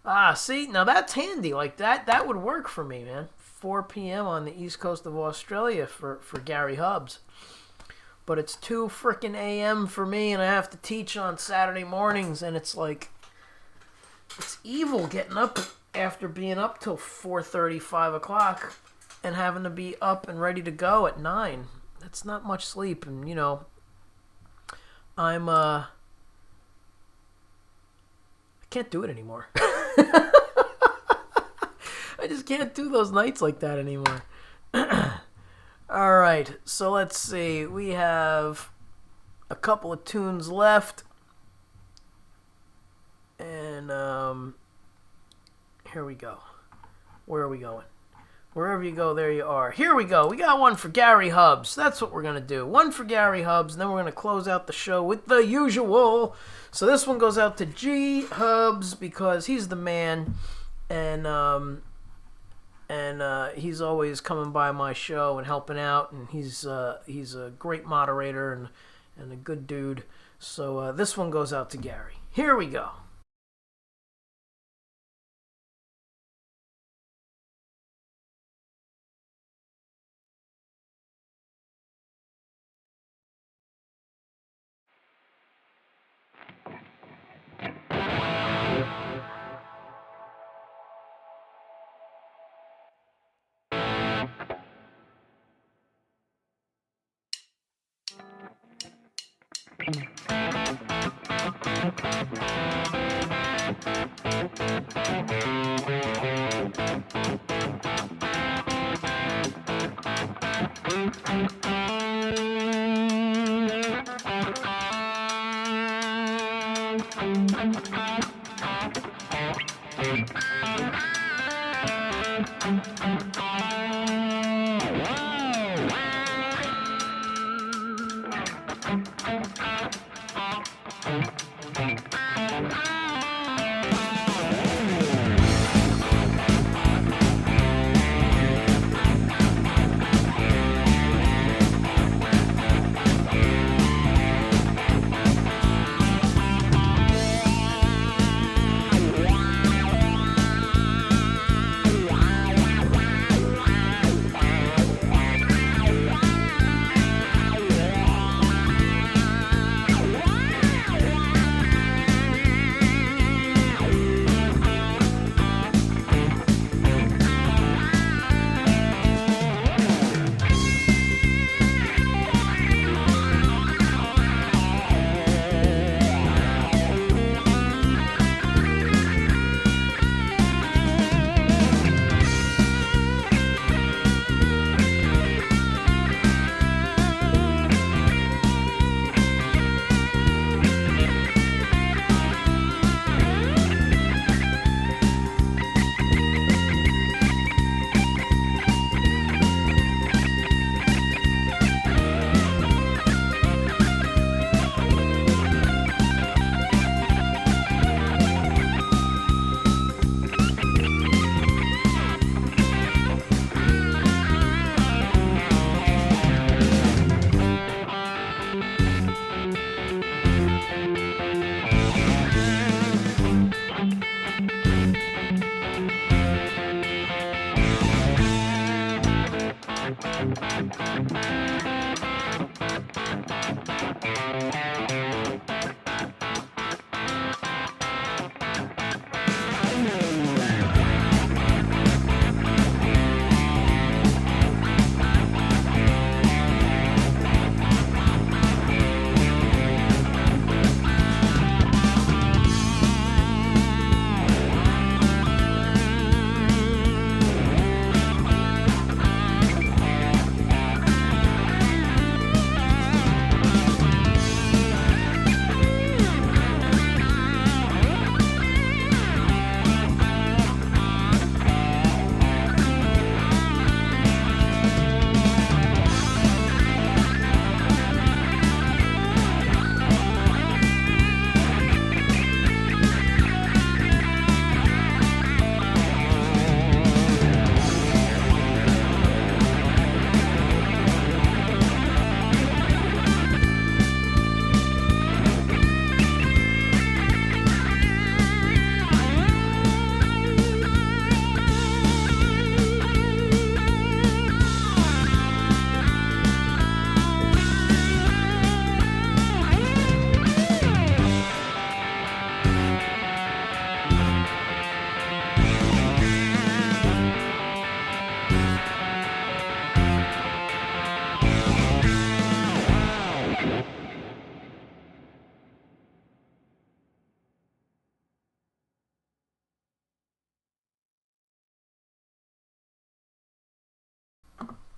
Ah, see, now that's handy. Like that would work for me, man. 4 p.m. on the east coast of Australia for Gary Hubs. But it's 2 frickin' a.m. for me, and I have to teach on Saturday mornings, and it's like, it's evil getting up after being up till 4:30, 5 o'clock, and having to be up and ready to go at 9. That's not much sleep, and, you know, I can't do it anymore. I just can't do those nights like that anymore. All right, so let's see. We have a couple of tunes left. And here we go. Where are we going? Wherever you go, there you are. Here we go. We got one for Gary Hubs. That's what we're going to do. One for Gary Hubs, and then we're going to close out the show with the usual. So this one goes out to G Hubs because he's the man, and he's always coming by my show and helping out, and he's a great moderator and a good dude. So this one goes out to Gary. Here we go.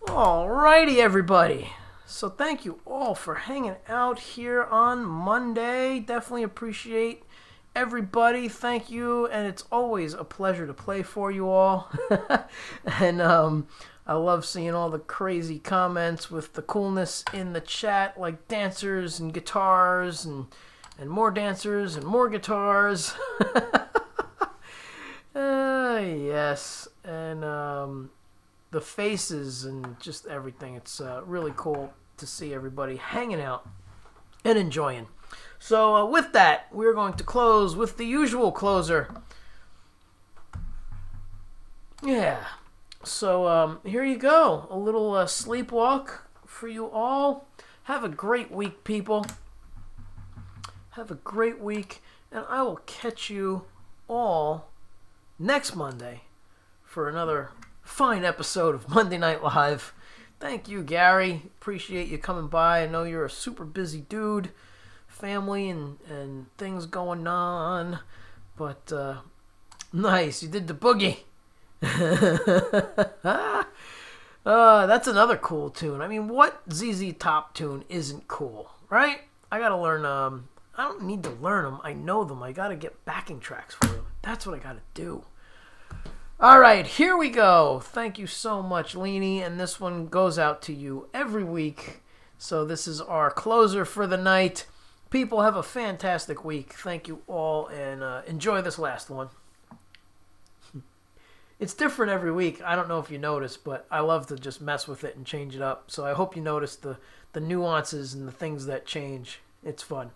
Alrighty, everybody. So thank you all for hanging out here on Monday. Definitely appreciate everybody. Thank you, and it's always a pleasure to play for you all. And I love seeing all the crazy comments with the coolness in the chat, like dancers and guitars and more dancers and more guitars. Yes, and the faces and just everything. It's really cool to see everybody hanging out and enjoying. So with that, we're going to close with the usual closer. Yeah. So here you go. A little sleepwalk for you all. Have a great week, people. Have a great week. And I will catch you all next Monday for another fine episode of Monday Night Live. Thank you, Gary. Appreciate you coming by. I know you're a super busy dude. Family and things going on. But nice. You did the boogie. That's another cool tune. I mean, what ZZ Top tune isn't cool, right? I gotta learn. I don't need to learn them. I know them. I gotta get backing tracks for them. That's what I gotta do. All right, here we go. Thank you so much, Leanie, and this one goes out to you every week. So this is our closer for the night. People, have a fantastic week. Thank you all, and enjoy this last one. It's different every week. I don't know if you noticed, but I love to just mess with it and change it up. So I hope you notice the nuances and the things that change. It's fun.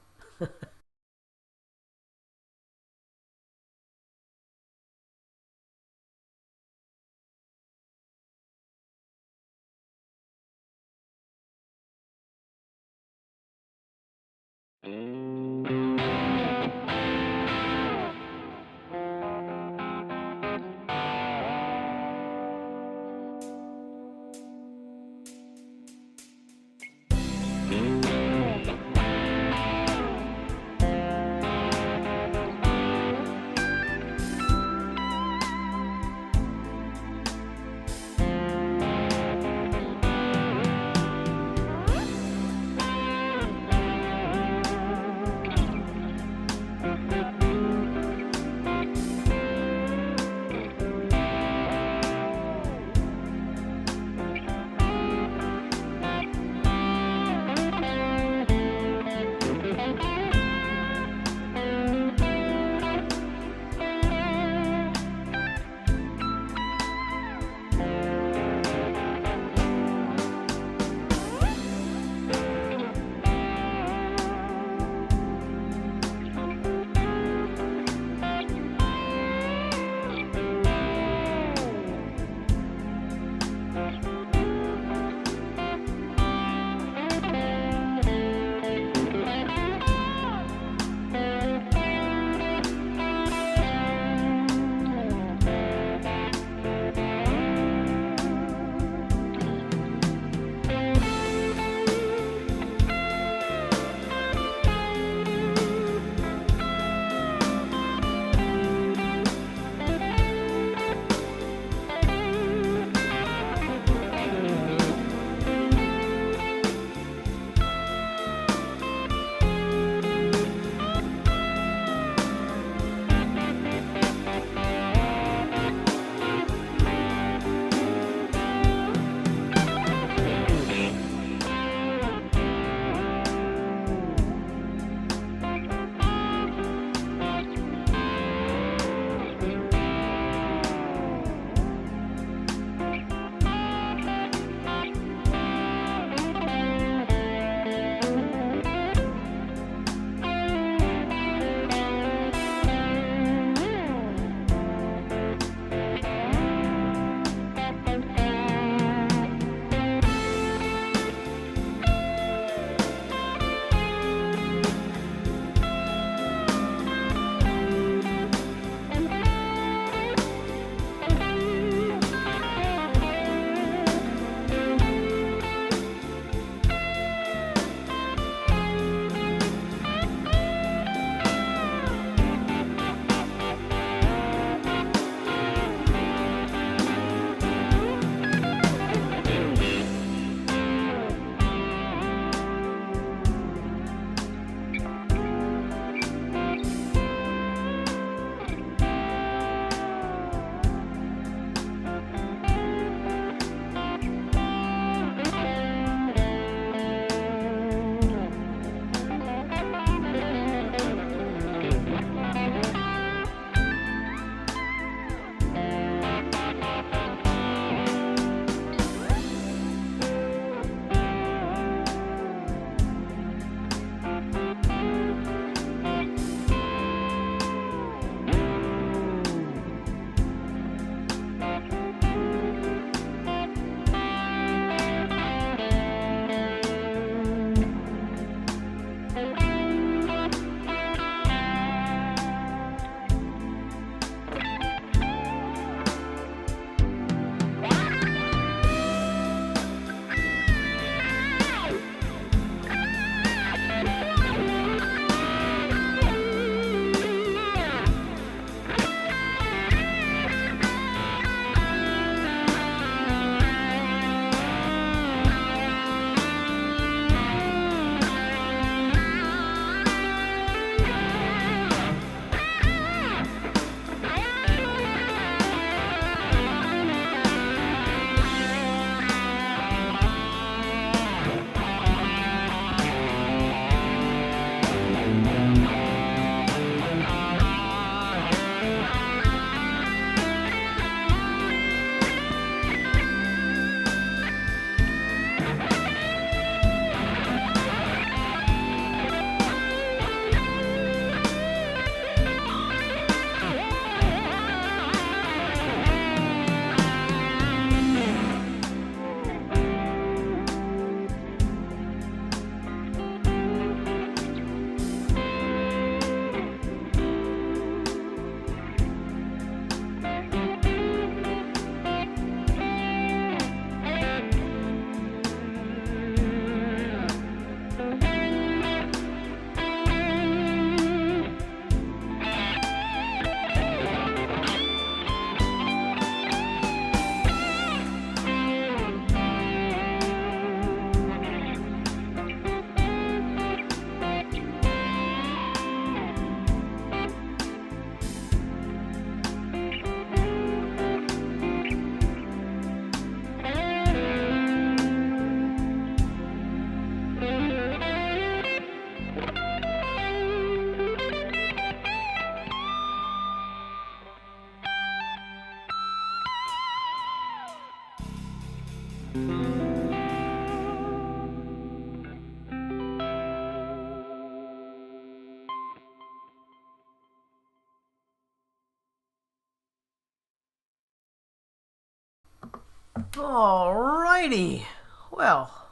Alrighty. Well,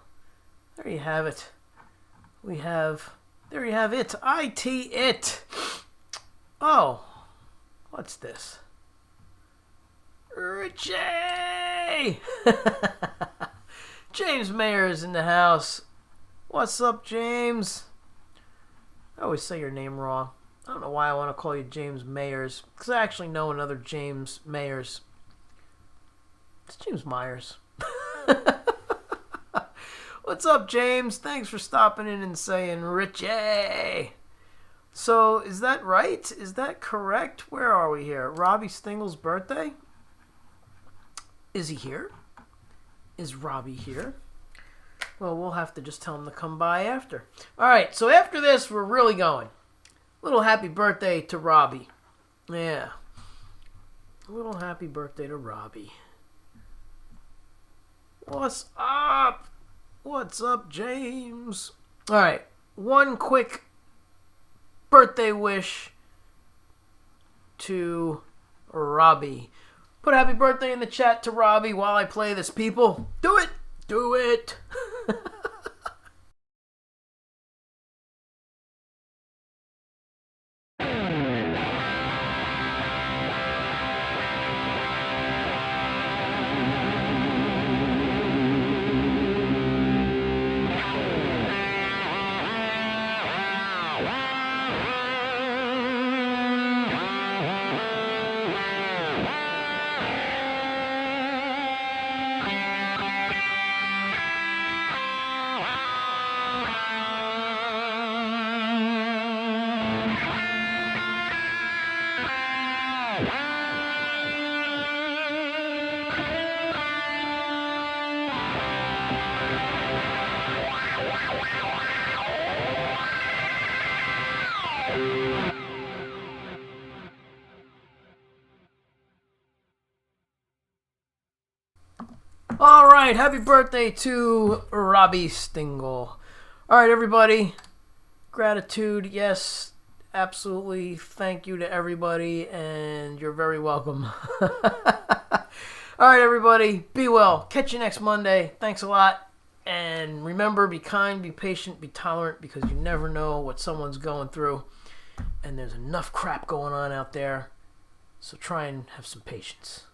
there you have it. There you have it. It. Oh, what's this? Richie! James Mayer is in the house. What's up, James? I always say your name wrong. I don't know why I want to call you James Mayers, because I actually know another James Mayers. It's James Myers. What's up, James? Thanks for stopping in and saying Richie. So, is that right? Is that correct? Where are we here? Robbie Stingle's birthday? Is he here? Is Robbie here? Well, we'll have to just tell him to come by after. Alright, so after this, we're really going. Little happy birthday to Robbie. Yeah. A little happy birthday to Robbie. What's up? What's up, James? Alright, one quick birthday wish to Robbie. Put happy birthday in the chat to Robbie while I play this, people. Do it! Do it! Alright, happy birthday to Robbie Stingle. Alright, everybody. Gratitude, yes, absolutely. Thank you to everybody, and you're very welcome. Alright, everybody, be well. Catch you next Monday. Thanks a lot. And remember, be kind, be patient, be tolerant, because you never know what someone's going through. And there's enough crap going on out there. So try and have some patience.